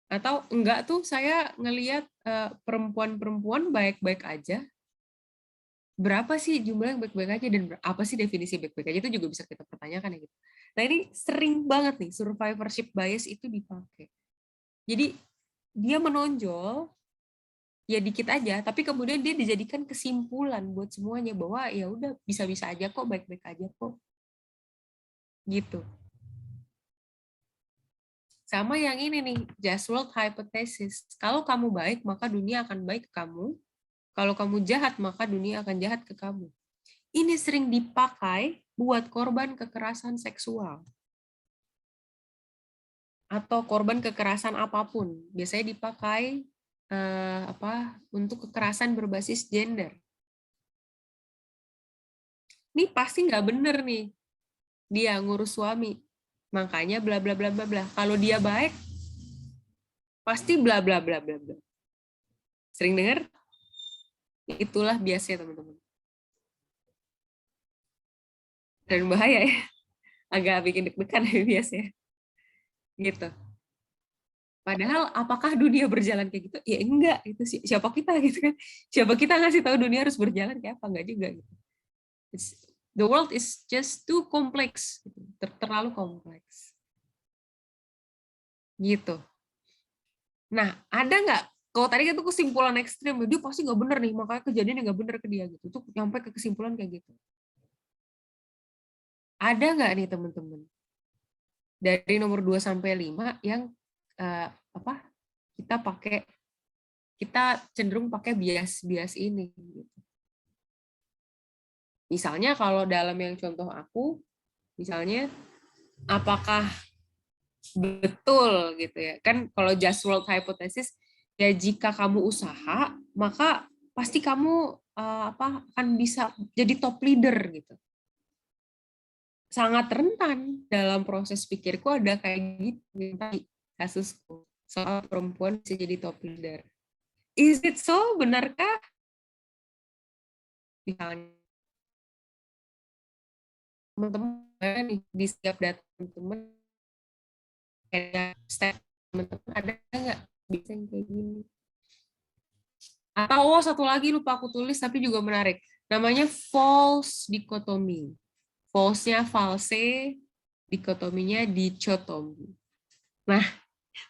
Atau enggak tuh saya ngelihat perempuan-perempuan baik-baik aja. Berapa sih jumlah yang baik-baik aja dan apa sih definisi baik-baik aja, itu juga bisa kita pertanyakan ya gitu. Nah ini sering banget nih survivorship bias itu dipakai. Jadi dia menonjol ya dikit aja, tapi kemudian dia dijadikan kesimpulan buat semuanya bahwa ya udah bisa-bisa aja kok, baik-baik aja kok. Gitu. Sama yang ini nih, just world hypothesis. Kalau kamu baik, maka dunia akan baik ke kamu. Kalau kamu jahat, maka dunia akan jahat ke kamu. Ini sering dipakai buat korban kekerasan seksual. Atau korban kekerasan apapun. Biasanya dipakai untuk kekerasan berbasis gender. Ini pasti nggak bener nih. Dia ngurus suami. Makanya bla bla bla bla bla. Kalau dia baik, pasti bla bla bla bla bla. Sering dengar? Itulah biasanya teman-teman. Dan bahaya ya. Agak bikin deg-degan ya biasanya. Gitu. Padahal apakah dunia berjalan kayak gitu? Ya enggak, itu siapa kita gitu kan. Siapa kita ngasih tahu dunia harus berjalan kayak apa? Enggak juga gitu. The world is just too complex, terlalu kompleks. Gitu. Nah, ada nggak? Kalau tadi itu kesimpulan ekstrim, dia pasti nggak bener nih, makanya kejadiannya nggak bener ke dia gitu. Itu sampai ke kesimpulan kayak gitu. Ada nggak nih teman-teman? Dari nomor 2 sampai 5 yang kita cenderung pakai bias ini. Gitu. Misalnya kalau dalam yang contoh aku, misalnya apakah betul gitu ya, kan kalau just world hypothesis ya, jika kamu usaha maka pasti kamu akan bisa jadi top leader gitu. Sangat rentan dalam proses pikirku ada kayak gitu tadi kasusku soal perempuan bisa jadi top leader. Is it so? Benarkah? Misalnya teman-teman nih di setiap data teman-teman kayak step teman-teman ada nggak bisa yang kayak gini? Atau satu lagi lupa aku tulis tapi juga menarik, namanya false dichotomy. False-nya false, dikotominya dichotomy. Nah,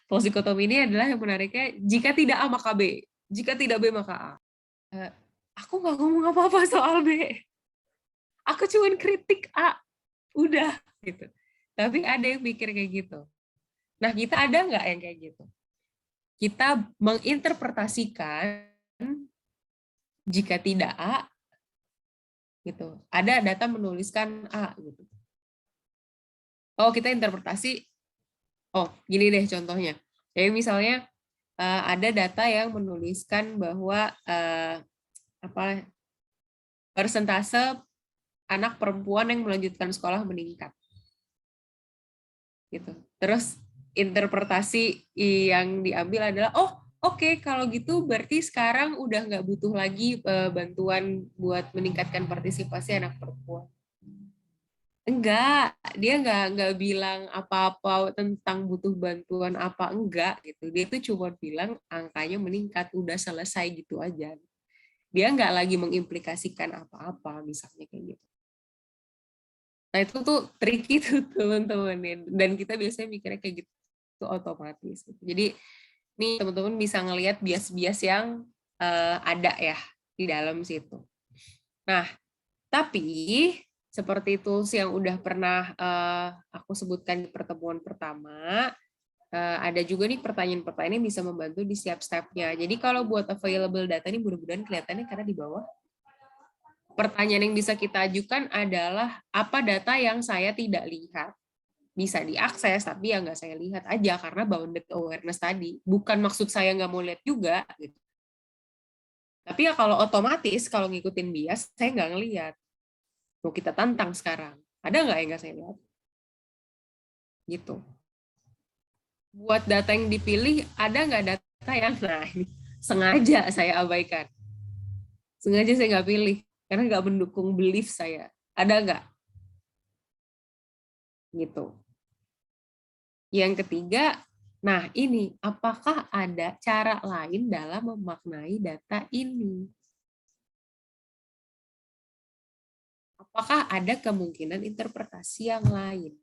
false dichotomy ini adalah yang menariknya, jika tidak A maka B, jika tidak B maka A. Aku nggak ngomong apa-apa soal B. Aku cuma kritik A, udah gitu. Tapi ada yang pikir kayak gitu. Nah, kita ada nggak yang kayak gitu? Kita menginterpretasikan jika tidak A, gitu. Ada data menuliskan A, gitu. Oh, kita interpretasi. Oh, gini deh contohnya. Jadi misalnya ada data yang menuliskan bahwa persentase anak perempuan yang melanjutkan sekolah meningkat. Gitu. Terus interpretasi yang diambil adalah, oke, kalau gitu berarti sekarang udah nggak butuh lagi bantuan buat meningkatkan partisipasi anak perempuan. Enggak, dia nggak bilang apa-apa tentang butuh bantuan apa enggak gitu. Dia tuh cuma bilang angkanya meningkat, udah selesai gitu aja. Dia nggak lagi mengimplikasikan apa-apa, misalnya kayak gitu. Nah itu tuh tricky tuh teman-teman, dan kita biasanya mikirnya kayak gitu tuh otomatis. Jadi nih teman-teman bisa ngelihat bias-bias yang ada ya di dalam situ. Nah, tapi seperti tools yang udah pernah aku sebutkan di pertemuan pertama, ada juga nih pertanyaan-pertanyaan yang bisa membantu di setiap step-nya. Jadi kalau buat available data ini mudah-mudahan kelihatannya karena di bawah. Pertanyaan yang bisa kita ajukan adalah apa data yang saya tidak lihat. Bisa diakses, tapi ya nggak saya lihat aja karena bounded awareness tadi. Bukan maksud saya nggak mau lihat juga. Gitu. Tapi ya kalau otomatis, kalau ngikutin bias, saya nggak ngelihat. Mau kita tantang sekarang. Ada nggak yang nggak saya lihat? Gitu. Buat data yang dipilih, ada nggak data yang nah ini sengaja saya abaikan? Sengaja saya nggak pilih, karena nggak mendukung belief saya. Ada nggak? Gitu. Yang ketiga, nah ini, apakah ada cara lain dalam memaknai data ini? Apakah ada kemungkinan interpretasi yang lain?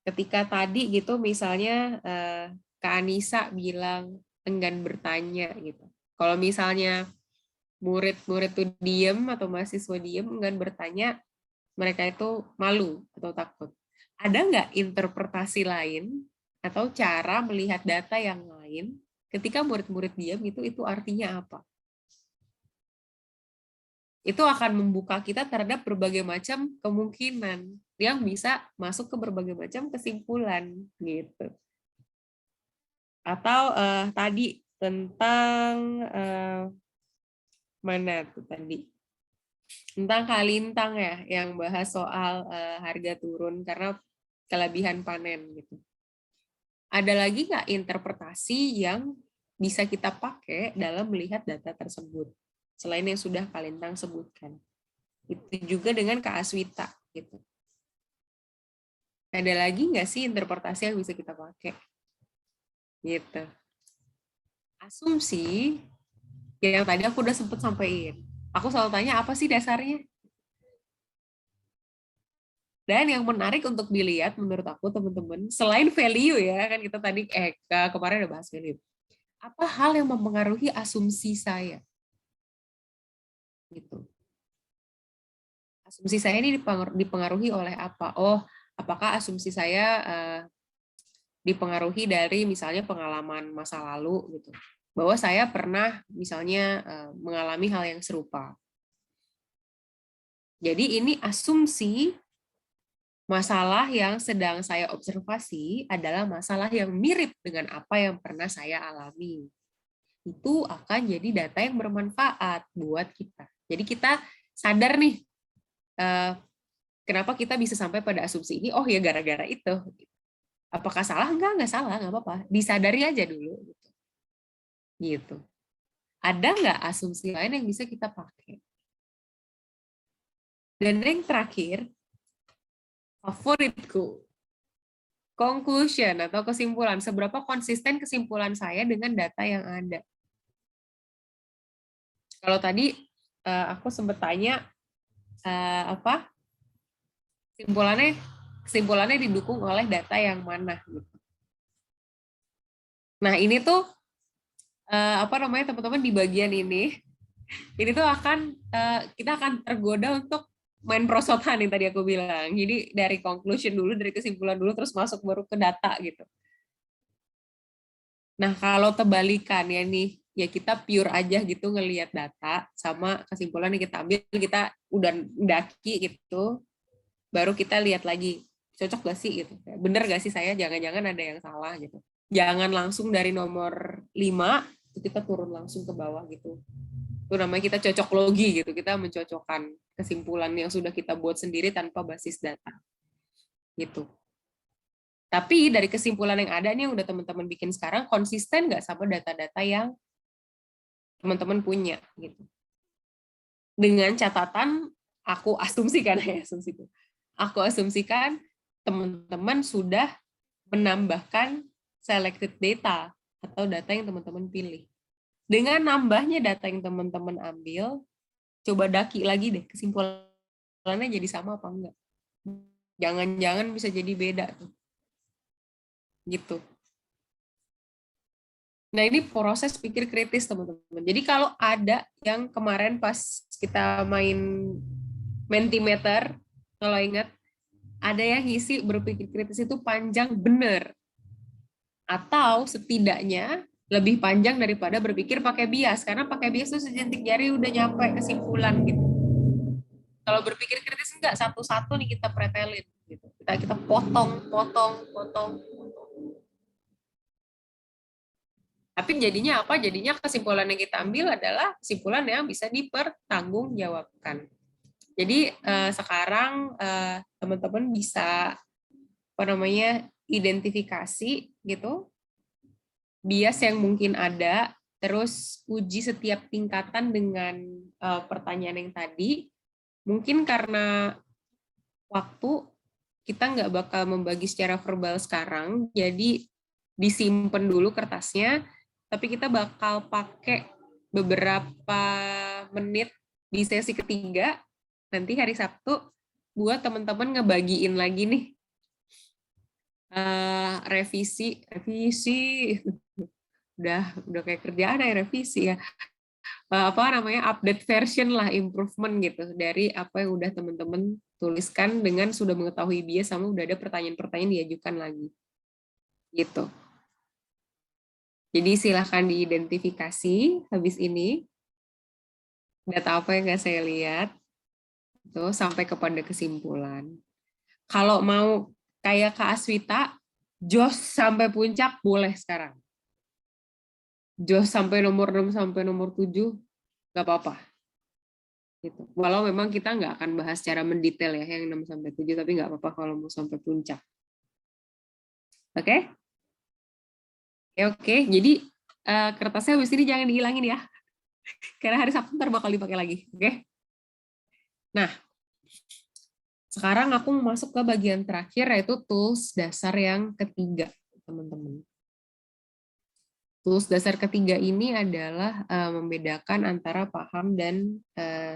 Ketika tadi gitu misalnya Kak Anissa bilang enggan bertanya gitu. Kalau misalnya murid-murid tuh diem atau mahasiswa diem enggan bertanya, mereka itu malu atau takut. Ada nggak interpretasi lain atau cara melihat data yang lain ketika murid-murid diam itu artinya apa? Itu akan membuka kita terhadap berbagai macam kemungkinan yang bisa masuk ke berbagai macam kesimpulan gitu. Atau tadi tentang mana tuh tadi? Tentang Kalintang ya, yang bahas soal harga turun karena kelebihan panen gitu. Ada lagi nggak interpretasi yang bisa kita pakai dalam melihat data tersebut selain yang sudah Kalintang sebutkan? Itu juga dengan Kak Aswita gitu. Ada lagi nggak sih interpretasi yang bisa kita pakai? Gitu. Asumsi yang tadi aku udah sempat sampaikan. Aku selalu tanya apa sih dasarnya? Dan yang menarik untuk dilihat menurut aku teman-teman, selain value ya, kan kita tadi kemarin udah bahas value. Apa hal yang mempengaruhi asumsi saya? Gitu. Asumsi saya ini dipengaruhi oleh apa? Oh, apakah asumsi saya dipengaruhi dari misalnya pengalaman masa lalu gitu. Bahwa saya pernah misalnya mengalami hal yang serupa. Jadi ini asumsi masalah yang sedang saya observasi adalah masalah yang mirip dengan apa yang pernah saya alami. Itu akan jadi data yang bermanfaat buat kita. Jadi kita sadar nih, kenapa kita bisa sampai pada asumsi ini, oh ya gara-gara itu. Apakah salah? Enggak salah, nggak apa-apa. Disadari aja dulu. Gitu. Ada nggak asumsi lain yang bisa kita pakai? Dan yang terakhir, favoritku, conclusion atau kesimpulan. Seberapa konsisten kesimpulan saya dengan data yang ada. Kalau tadi aku sempat tanya apa kesimpulannya didukung oleh data yang mana gitu. Nah ini tuh apa namanya teman-teman di bagian ini tuh kita akan tergoda untuk main prosotan yang tadi aku bilang. Jadi dari conclusion dulu, dari kesimpulan dulu, terus masuk baru ke data gitu. Nah kalau terbalikannya nih, ya kita pure aja gitu ngelihat data sama kesimpulan yang kita ambil, kita udah mendaki gitu, baru kita lihat lagi cocok gak sih gitu, bener gak sih saya, jangan-jangan ada yang salah gitu. Jangan langsung dari nomor 5 itu kita turun langsung ke bawah gitu. Itu namanya kita cocok logi gitu, kita mencocokkan kesimpulan yang sudah kita buat sendiri tanpa basis data gitu. Tapi dari kesimpulan yang ada nih yang udah teman-teman bikin sekarang, konsisten nggak sama data-data yang teman-teman punya gitu. Dengan catatan aku asumsikan ya, aku asumsikan teman-teman sudah menambahkan selected data atau data yang teman-teman pilih. Dengan nambahnya data yang teman-teman ambil, coba daki lagi deh, kesimpulannya jadi sama apa enggak. Jangan-jangan bisa jadi beda tuh. Gitu. Nah, ini proses pikir kritis, teman-teman. Jadi kalau ada yang kemarin pas kita main Mentimeter, kalau ingat, ada yang ngisi berpikir kritis itu panjang bener. Atau setidaknya lebih panjang daripada berpikir pakai bias. Karena pakai bias itu sejentik jari udah nyampe kesimpulan gitu. Kalau berpikir kritis enggak, satu-satu nih kita pretelin. Gitu. Kita potong. Tapi jadinya apa? Jadinya kesimpulan yang kita ambil adalah kesimpulan yang bisa dipertanggungjawabkan. Jadi sekarang teman-teman bisa identifikasi gitu bias yang mungkin ada, terus uji setiap tingkatan dengan pertanyaan yang tadi. Mungkin karena waktu kita nggak bakal membagi secara verbal sekarang, jadi disimpan dulu kertasnya. Tapi kita bakal pakai beberapa menit di sesi ketiga, nanti hari Sabtu, buat teman-teman ngebagiin lagi nih revisi. Udah kayak kerjaan ya revisi ya. Update version lah, improvement gitu dari apa yang udah teman-teman tuliskan dengan sudah mengetahui bias sama udah ada pertanyaan-pertanyaan diajukan lagi. Gitu. Jadi silahkan diidentifikasi habis ini data apa yang nggak saya lihat, itu sampai kepada kesimpulan. Kalau mau kayak Kak Aswita, jos sampai puncak boleh sekarang. Jos sampai nomor 6 sampai nomor 7 nggak apa-apa. Gitu. Walau memang kita nggak akan bahas secara mendetail ya yang 6 sampai 7, tapi nggak apa-apa kalau mau sampai puncak. Oke? Oke, jadi kertasnya habis ini jangan dihilangin ya. Karena hari Sabtu ntar bakal dipakai lagi. Oke? Nah, sekarang aku masuk ke bagian terakhir, yaitu tools dasar yang ketiga, teman-teman. Tools dasar ketiga ini adalah membedakan antara paham dan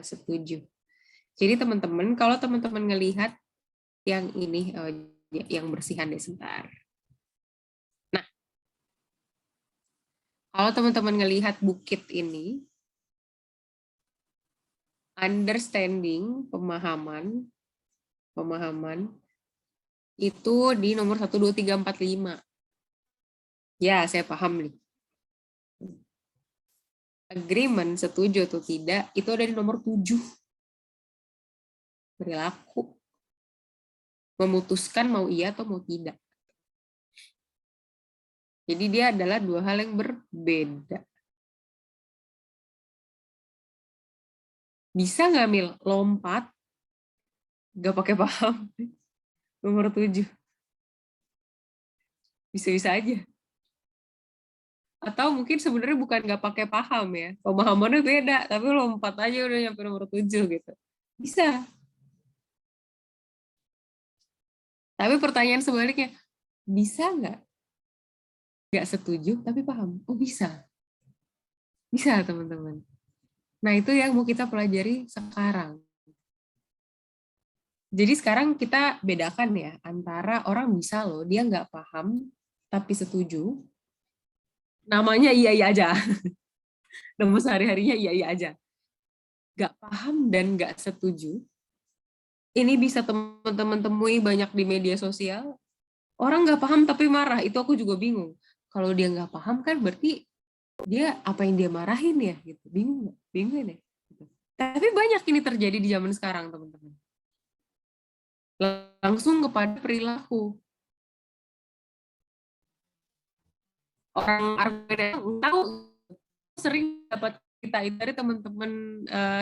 setuju. Jadi teman-teman, kalau teman-teman ngelihat yang ini, yang bersihan deh sebentar. Kalau teman-teman ngelihat bukit ini, understanding, pemahaman itu di nomor 1, 2, 3, 4, 5. Ya, saya paham nih. Agreement, setuju atau tidak, itu ada di nomor 7. Perilaku. Memutuskan mau iya atau mau tidak. Jadi dia adalah dua hal yang berbeda. Bisa nggak, Mil, lompat, nggak pakai paham? Nomor 7. Bisa-bisa aja. Atau mungkin sebenarnya bukan nggak pakai paham ya, pemahamannya beda, tapi lompat aja udah nyampe nomor 7 gitu. Bisa. Tapi pertanyaan sebaliknya, bisa nggak? Nggak setuju, tapi paham. Oh, bisa. Bisa, teman-teman. Nah, itu yang mau kita pelajari sekarang. Jadi sekarang kita bedakan ya, antara orang bisa loh, dia nggak paham, tapi setuju. Namanya iya-iya aja. Nama sehari-harinya iya-iya aja. Nggak paham dan nggak setuju. Ini bisa teman-teman temui banyak di media sosial. Orang nggak paham tapi marah, itu aku juga bingung. Kalau dia nggak paham kan berarti dia apa yang dia marahin ya gitu. Bingung deh. Gitu. Tapi banyak ini terjadi di zaman sekarang, teman-teman. Langsung kepada perilaku. Orang argumen tahu sering dapat kita itu dari teman-teman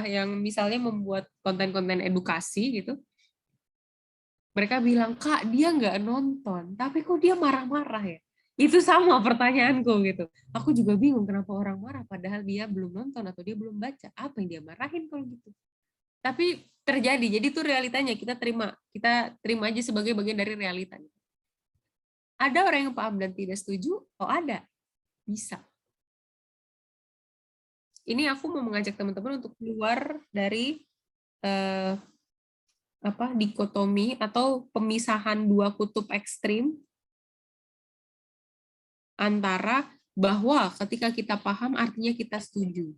yang misalnya membuat konten-konten edukasi gitu. Mereka bilang, Kak, dia nggak nonton, tapi kok dia marah-marah ya? Itu sama pertanyaanku gitu. Aku juga bingung kenapa orang marah padahal dia belum nonton atau dia belum baca. Apa yang dia marahin kalau gitu? Tapi terjadi, jadi itu realitanya, kita terima aja sebagai bagian dari realita. Ada orang yang paham dan tidak setuju? Oh ada, bisa. Ini aku mau mengajak teman-teman untuk keluar dari dikotomi atau pemisahan dua kutub ekstrim antara bahwa ketika kita paham artinya kita setuju.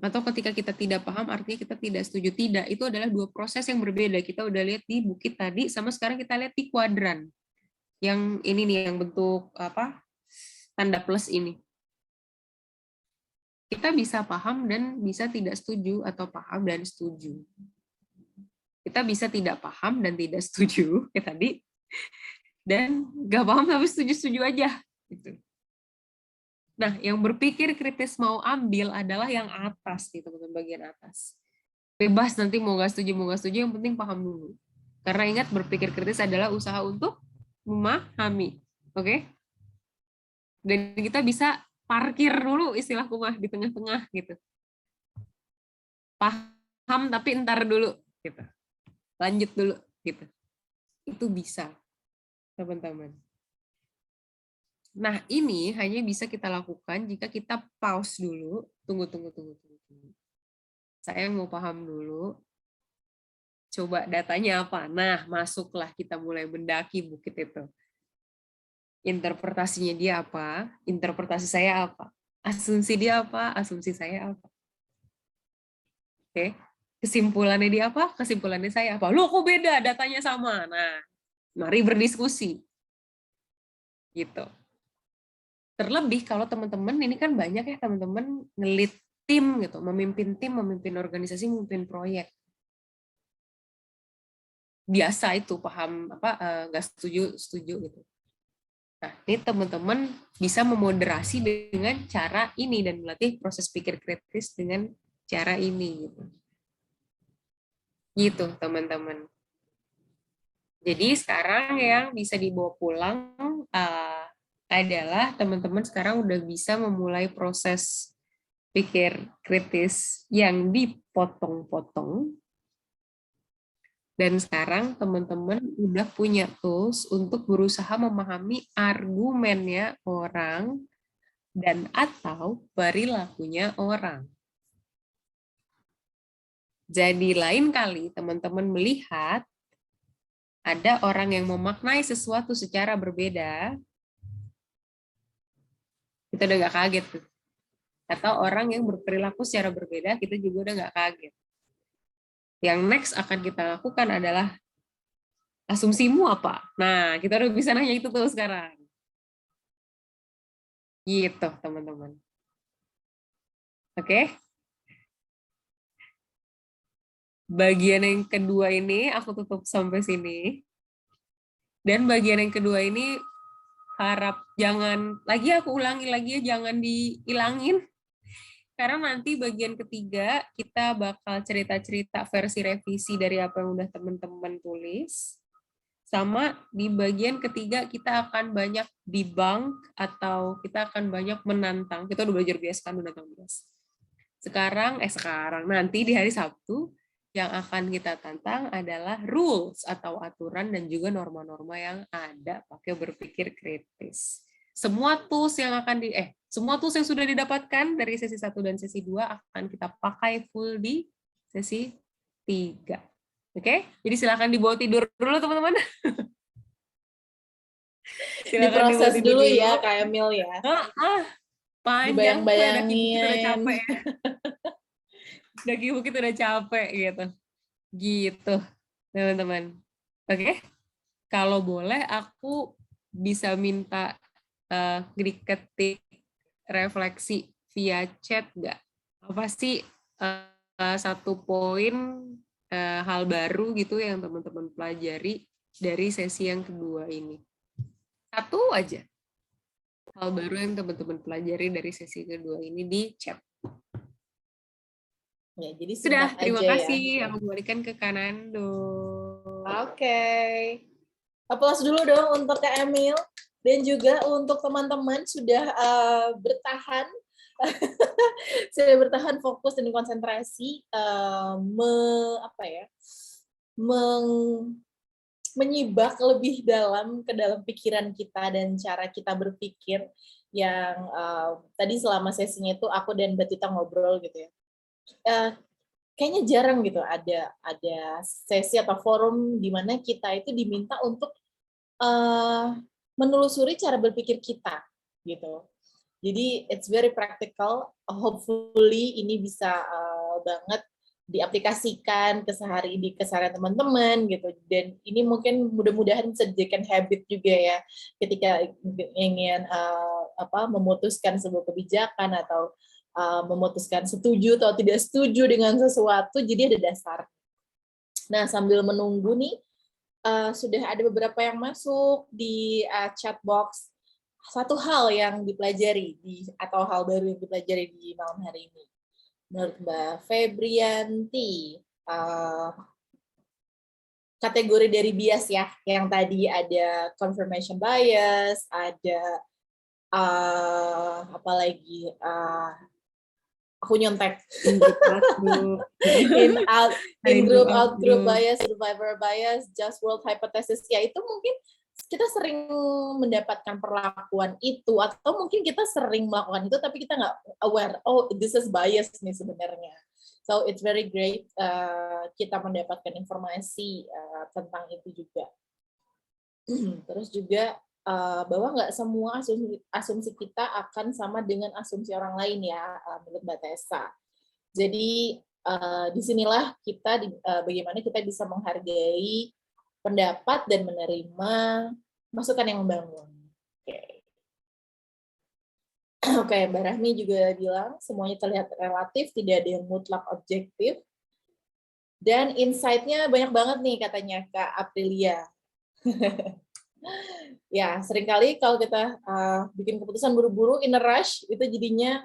Atau ketika kita tidak paham artinya kita tidak setuju. Tidak, itu adalah dua proses yang berbeda. Kita udah lihat di bukit tadi, sama sekarang kita lihat di kuadran. Yang ini nih, yang bentuk tanda plus ini. Kita bisa paham dan bisa tidak setuju, atau paham dan setuju. Kita bisa tidak paham dan tidak setuju, kayak tadi. Dan nggak paham tapi setuju-setuju aja. Gitu. Nah, yang berpikir kritis mau ambil adalah yang atas, nih teman-teman, bagian atas. Bebas nanti mau nggak setuju, yang penting paham dulu. Karena ingat, berpikir kritis adalah usaha untuk memahami. Oke? Dan kita bisa parkir dulu, istilahku mah, di tengah-tengah gitu. Paham tapi entar dulu gitu. Lanjut dulu gitu. Itu bisa, teman-teman. Nah, ini hanya bisa kita lakukan jika kita pause dulu. Tunggu. Saya mau paham dulu. Coba datanya apa? Nah, masuklah, kita mulai mendaki bukit itu. Interpretasinya dia apa? Interpretasi saya apa? Asumsi dia apa? Asumsi saya apa? Oke. Kesimpulannya dia apa? Kesimpulannya saya apa? Loh, kok beda? Datanya sama. Nah, mari berdiskusi. Gitu. Terlebih kalau teman-teman, ini kan banyak ya teman-teman ngelit tim gitu, memimpin organisasi, memimpin proyek. Biasa itu paham nggak setuju gitu. Nah, ini teman-teman bisa memoderasi dengan cara ini dan melatih proses pikir kritis dengan cara ini gitu. Gitu, teman-teman. Jadi sekarang yang bisa dibawa pulang adalah teman-teman sekarang udah bisa memulai proses pikir kritis yang dipotong-potong. Dan sekarang teman-teman udah punya tools untuk berusaha memahami argumennya orang dan atau perilakunya orang. Jadi lain kali teman-teman melihat ada orang yang memaknai sesuatu secara berbeda, kita udah nggak kaget tuh. Atau orang yang berperilaku secara berbeda, kita juga udah nggak kaget. Yang next akan kita lakukan adalah asumsimu apa? Nah, kita udah bisa nanya itu tuh sekarang. Gitu, teman-teman. Oke? Bagian yang kedua ini aku tutup sampai sini. Dan bagian yang kedua ini harap jangan, lagi aku ulangi lagi ya, jangan dihilangin. Karena nanti bagian ketiga kita bakal cerita-cerita versi revisi dari apa yang udah teman-teman tulis. Sama di bagian ketiga kita akan banyak debunk atau kita akan banyak menantang. Kita udah belajar bias kan, udah bias. Sekarang nanti di hari Sabtu yang akan kita tantang adalah rules atau aturan dan juga norma-norma yang ada pakai berpikir kritis. Semua tools yang yang sudah didapatkan dari sesi 1 dan sesi 2 akan kita pakai full di sesi 3. Oke? Jadi silakan dibawa tidur dulu teman-teman. Diproses dulu ya Kak Emil ya. Panjang, bayang-bayangin. udah capek ya. Daki bukit udah capek gitu teman-teman. Oke, kalau boleh aku bisa minta diketik refleksi via chat nggak? Apa sih satu poin hal baru gitu yang teman-teman pelajari dari sesi yang kedua ini? Satu aja hal baru yang teman-teman pelajari dari sesi kedua ini di chat. Ya, jadi sudah, terima kasih. Ya. Aku kembalikan ke Kanando. Oke. Aplaus dulu dong untuk Kak Emil dan juga untuk teman-teman sudah bertahan Sudah bertahan fokus dan konsentrasi, menyibak lebih dalam ke dalam pikiran kita dan cara kita berpikir yang tadi selama sesinya itu aku dan Mbak Tita ngobrol gitu ya. Kayaknya jarang gitu ada sesi atau forum di mana kita itu diminta untuk menelusuri cara berpikir kita gitu. Jadi it's very practical. Hopefully ini bisa banget diaplikasikan di keseharian teman-teman gitu. Dan ini mungkin mudah-mudahan bisa dijadikan habit juga ya ketika ingin memutuskan sebuah kebijakan atau memutuskan setuju atau tidak setuju dengan sesuatu. Jadi ada dasar. Nah, sambil menunggu nih sudah ada beberapa yang masuk di chat box. Satu hal yang dipelajari atau hal baru yang dipelajari di malam hari ini. Menurut Mbak Febrianti, kategori dari bias ya, yang tadi ada confirmation bias, ada apalagi aku nyontek in group out group bias, survivor bias, just world hypothesis, ya itu mungkin kita sering mendapatkan perlakuan itu, atau mungkin kita sering melakukan itu tapi kita nggak aware, oh this is bias nih sebenarnya. So it's very great kita mendapatkan informasi tentang itu juga. Terus juga bahwa nggak semua asumsi kita akan sama dengan asumsi orang lain ya, menurut Mbak Tessa. Jadi disinilah kita bagaimana kita bisa menghargai pendapat dan menerima masukan yang membangun. Oke, Mbak Rahmi juga bilang semuanya terlihat relatif, tidak ada yang mutlak objektif. Dan insight-nya banyak banget nih katanya Kak Aprilia. Ya, seringkali kalau kita bikin keputusan buru-buru, in a rush, itu jadinya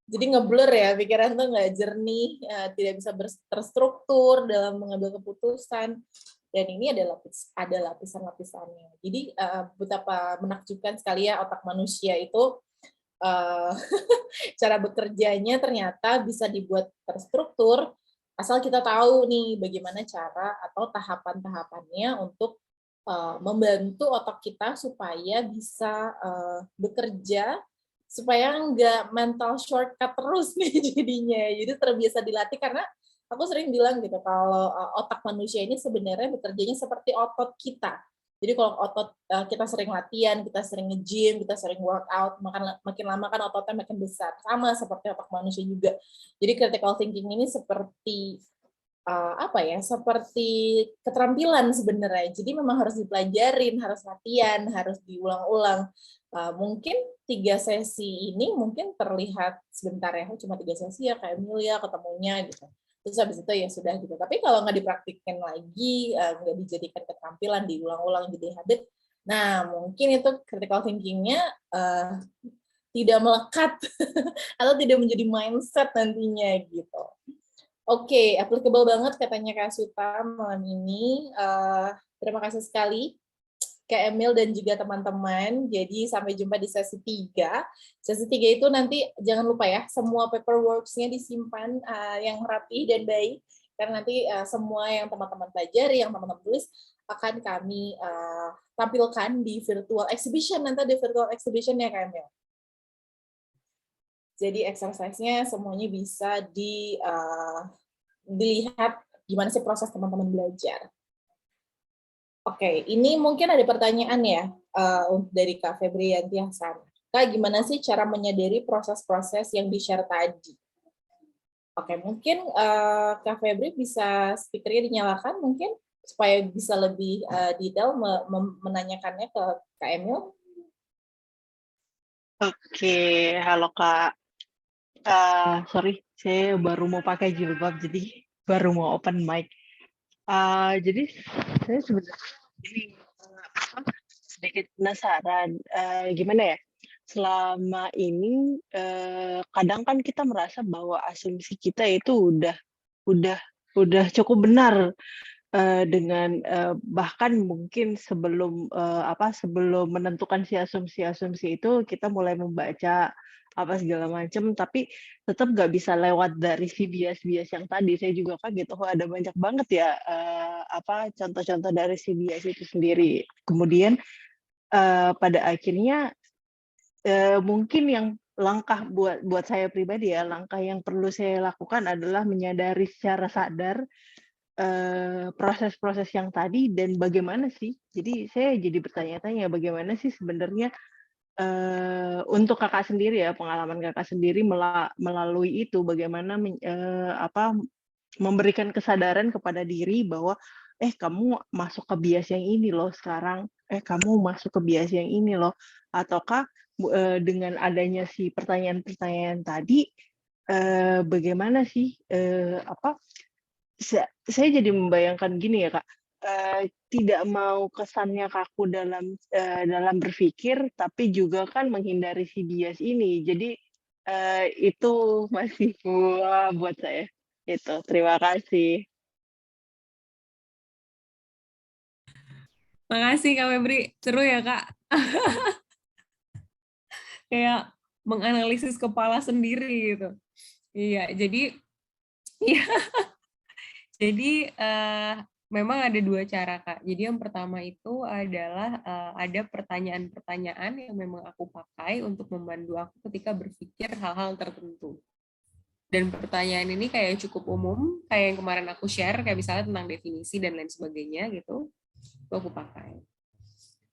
jadi ngeblur ya, pikiran tuh nggak jernih, tidak bisa terstruktur dalam mengambil keputusan. Dan ini ada lapisan-lapisannya. Jadi betapa menakjubkan sekali ya otak manusia itu, cara bekerjanya ternyata bisa dibuat terstruktur, asal kita tahu nih bagaimana cara atau tahapan-tahapannya untuk membantu otak kita supaya bisa bekerja, supaya nggak mental shortcut terus nih jadinya. Jadi terbiasa dilatih, karena aku sering bilang gitu, kalau otak manusia ini sebenarnya bekerjanya seperti otot kita. Jadi kalau otot kita sering latihan, kita sering nge-gym, kita sering workout, makin lama kan ototnya makin besar. Sama seperti otak manusia juga. Jadi critical thinking ini seperti seperti keterampilan sebenarnya. Jadi memang harus dipelajarin, harus latihan, harus diulang-ulang. Mungkin 3 sesi ini mungkin terlihat sebentar ya, cuma 3 sesi ya kayak Emilia ketemunya gitu. Terus habis itu ya sudah gitu. Tapi kalau nggak dipraktikkan lagi, nggak dijadikan keterampilan, diulang-ulang jadi habit, nah mungkin itu critical thinking-nya tidak melekat atau tidak menjadi mindset nantinya gitu. Oke, applicable banget katanya Kak Suta malam ini. Terima kasih sekali Kak Emil dan juga teman-teman. Jadi sampai jumpa di sesi 3. Sesi 3 itu nanti jangan lupa ya, semua paperworks-nya disimpan yang rapi dan baik. Karena nanti semua yang teman-teman pelajari, yang teman-teman tulis, akan kami tampilkan di virtual exhibition. Nanti di virtual exhibition ya Kak Emil. Jadi exercise-nya semuanya bisa dilihat gimana sih proses teman-teman belajar. Oke, ini mungkin ada pertanyaan ya dari Kak Febrianti Hasan. Kak, gimana sih cara menyadari proses-proses yang di-share tadi? Oke, mungkin Kak Febri bisa speaker-nya dinyalakan mungkin supaya bisa lebih detail menanyakannya ke Kak Emil. Oke, halo Kak. Sorry, saya baru mau pakai jilbab, jadi baru mau open mic. Jadi saya sebenarnya sedikit penasaran, gimana ya? Selama ini kadang kan kita merasa bahwa asumsi kita itu udah cukup benar. dengan bahkan mungkin sebelum sebelum menentukan si asumsi-asumsi itu kita mulai membaca apa segala macam, tapi tetap nggak bisa lewat dari si bias-bias yang tadi. Saya juga kaget, oh ada banyak banget ya contoh-contoh dari si bias itu sendiri. Kemudian pada akhirnya mungkin yang langkah buat saya pribadi ya, langkah yang perlu saya lakukan adalah menyadari secara sadar proses-proses yang tadi dan bagaimana sih. Jadi saya jadi bertanya-tanya bagaimana sih sebenarnya untuk kakak sendiri ya, pengalaman kakak sendiri melalui itu bagaimana memberikan kesadaran kepada diri bahwa kamu masuk ke bias yang ini loh sekarang, kamu masuk ke bias yang ini loh, ataukah dengan adanya si pertanyaan-pertanyaan tadi bagaimana sih saya jadi membayangkan gini ya Kak, tidak mau kesannya kaku dalam berpikir, tapi juga kan menghindari si bias ini. Jadi itu masih buat saya. Itu, terima kasih. Makasih Kak Febri, seru ya Kak. Kayak menganalisis kepala sendiri gitu. Iya, jadi iya. Jadi memang ada dua cara Kak. Jadi yang pertama itu adalah ada pertanyaan-pertanyaan yang memang aku pakai untuk membantu aku ketika berpikir hal-hal tertentu. Dan pertanyaan ini kayak cukup umum, kayak yang kemarin aku share, kayak misalnya tentang definisi dan lain sebagainya gitu, itu aku pakai.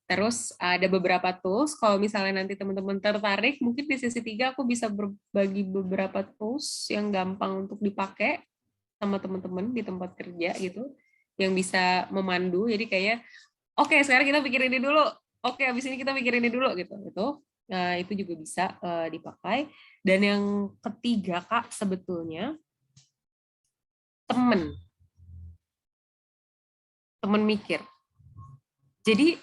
Terus ada beberapa tools, kalau misalnya nanti teman-teman tertarik, mungkin di sesi 3 aku bisa berbagi beberapa tools yang gampang untuk dipakai sama teman-teman di tempat kerja gitu, yang bisa memandu. Jadi kayak, oke, sekarang kita pikir ini dulu, oke, habis ini kita pikir ini dulu gitu. Itu juga bisa dipakai. Dan yang ketiga Kak, sebetulnya teman mikir. Jadi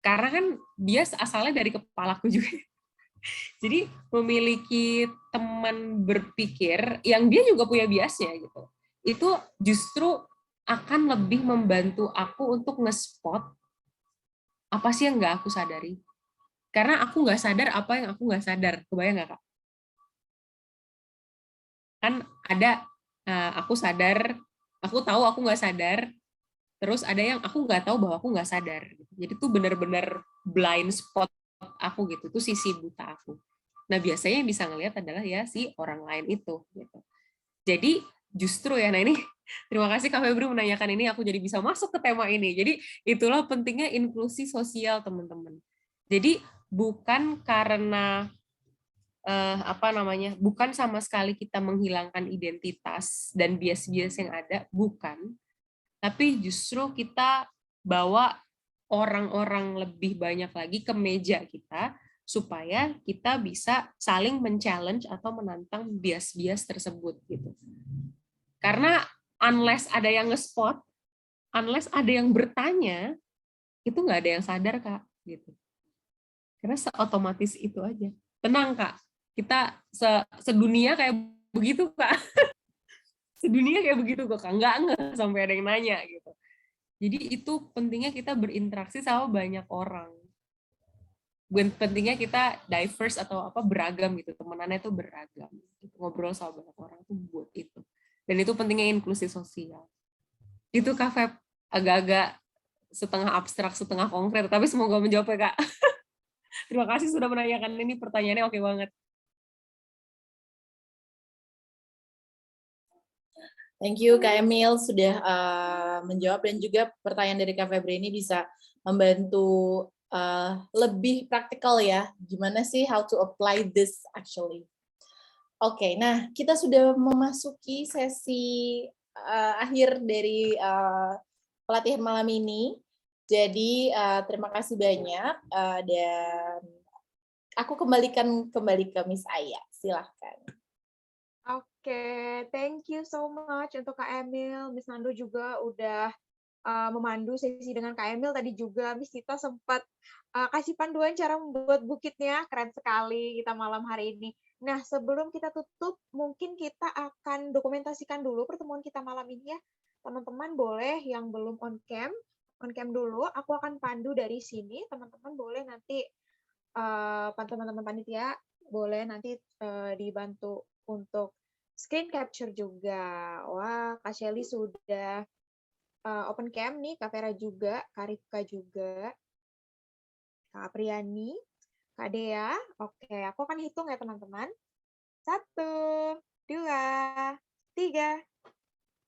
karena kan bias asalnya dari kepalaku juga. Jadi memiliki teman berpikir yang dia juga punya biasnya gitu. Itu justru akan lebih membantu aku untuk nge-spot apa sih yang nggak aku sadari. Karena aku nggak sadar apa yang aku nggak sadar. Kebayang nggak Kak? Kan ada aku sadar, aku tahu aku nggak sadar, terus ada yang aku nggak tahu bahwa aku nggak sadar. Jadi itu benar-benar blind spot aku gitu, itu sisi buta aku. Nah biasanya yang bisa ngelihat adalah ya si orang lain itu. Gitu. Jadi justru ya, nah ini terima kasih Kak Febri menanyakan ini, aku jadi bisa masuk ke tema ini. Jadi itulah pentingnya inklusi sosial teman-teman. Jadi bukan karena bukan sama sekali kita menghilangkan identitas dan bias-bias yang ada, bukan. Tapi justru kita bawa orang-orang lebih banyak lagi ke meja kita supaya kita bisa saling men-challenge atau menantang bias-bias tersebut gitu. Karena unless ada yang nge-spot, unless ada yang bertanya, itu nggak ada yang sadar Kak gitu. Karena seotomatis itu aja. Tenang Kak, kita sedunia kayak begitu Kak. Sedunia kayak begitu kok Kak, nggak sampai ada yang nanya gitu. Jadi itu pentingnya kita berinteraksi sama banyak orang. Pentingnya kita diverse atau beragam gitu, temenannya itu beragam. Ngobrol sama banyak orang itu buat itu. Dan itu pentingnya inklusi sosial. Itu Kak Feb, agak-agak setengah abstrak, setengah konkret, tapi semoga menjawab ya Kak. Terima kasih sudah menanyakan ini, pertanyaannya oke banget. Thank you Kak Emil sudah menjawab, dan juga pertanyaan dari Kak Febri ini bisa membantu lebih praktikal ya, gimana sih how to apply this actually. Oke, nah kita sudah memasuki sesi akhir dari pelatihan malam ini. Jadi terima kasih banyak dan aku kembalikan kembali ke Miss Aya, silahkan. Oke, thank you so much untuk Kak Emil. Miss Nando juga udah memandu sesi dengan Kak Emil. Tadi juga Miss Tita sempat kasih panduan cara membuat bukitnya. Keren sekali kita malam hari ini. Nah, sebelum kita tutup, mungkin kita akan dokumentasikan dulu pertemuan kita malam ini ya. Teman-teman boleh yang belum on cam dulu. Aku akan pandu dari sini. Teman-teman boleh nanti, teman-teman panitia boleh nanti dibantu untuk screen capture juga. Wah, Kak Shelly sudah open cam nih, Kak Vera juga, Kak Rifka juga, Kak Apriani, Kak Dea. Oke, aku akan hitung ya teman-teman. 1, 2, 3.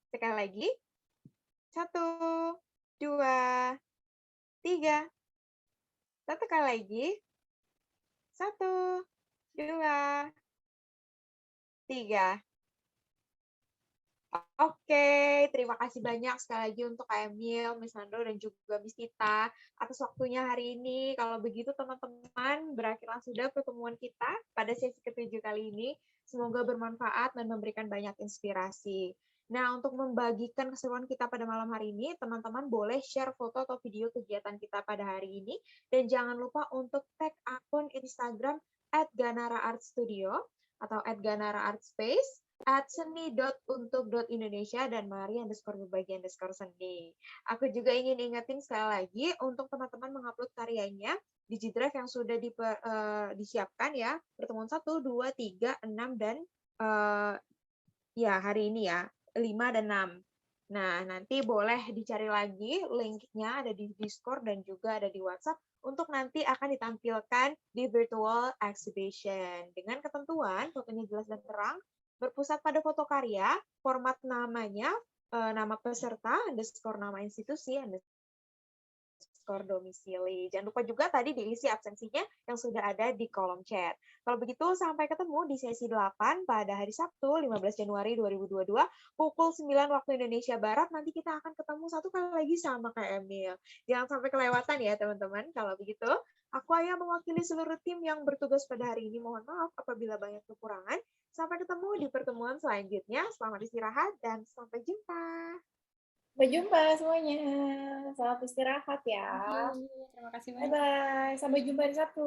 Sekali lagi. 1, 2, 3. Satu kali lagi. 1, 2, 3. Oke, terima kasih banyak sekali lagi untuk Kak Emil, Miss Nando, dan juga Miss Tita atas waktunya hari ini. Kalau begitu teman-teman, berakhirlah sudah pertemuan kita pada sesi ke-7 kali ini. Semoga bermanfaat dan memberikan banyak inspirasi. Nah, untuk membagikan keseruan kita pada malam hari ini, teman-teman boleh share foto atau video kegiatan kita pada hari ini. Dan jangan lupa untuk tag akun Instagram @ganara_art_studio atau @ganara_art_space @seni.untuk.indonesia dan mari_berbagi_seni. Aku juga ingin ingetin sekali lagi untuk teman-teman mengupload karyanya di G Drive yang sudah disiapkan ya, pertemuan 1, 2, 3, 6, dan ya hari ini ya, 5 dan 6. Nah, nanti boleh dicari lagi, linknya ada di Discord dan juga ada di WhatsApp untuk nanti akan ditampilkan di virtual exhibition. Dengan ketentuan, fotonya jelas dan terang, berpusat pada foto karya, format namanya, nama peserta, underscore nama institusi, underscore domisili. Jangan lupa juga tadi diisi absensinya yang sudah ada di kolom chat. Kalau begitu, sampai ketemu di sesi 8 pada hari Sabtu, 15 Januari 2022, pukul 9 waktu Indonesia Barat. Nanti kita akan ketemu satu kali lagi sama Kak Emil. Jangan sampai kelewatan ya, teman-teman. Kalau begitu, aku Ayah mewakili seluruh tim yang bertugas pada hari ini. Mohon maaf apabila banyak kekurangan. Sampai ketemu di pertemuan selanjutnya. Selamat istirahat dan sampai jumpa. Sampai jumpa semuanya. Selamat istirahat ya. Terima kasih banyak. Bye-bye. Sampai jumpa di Sabtu.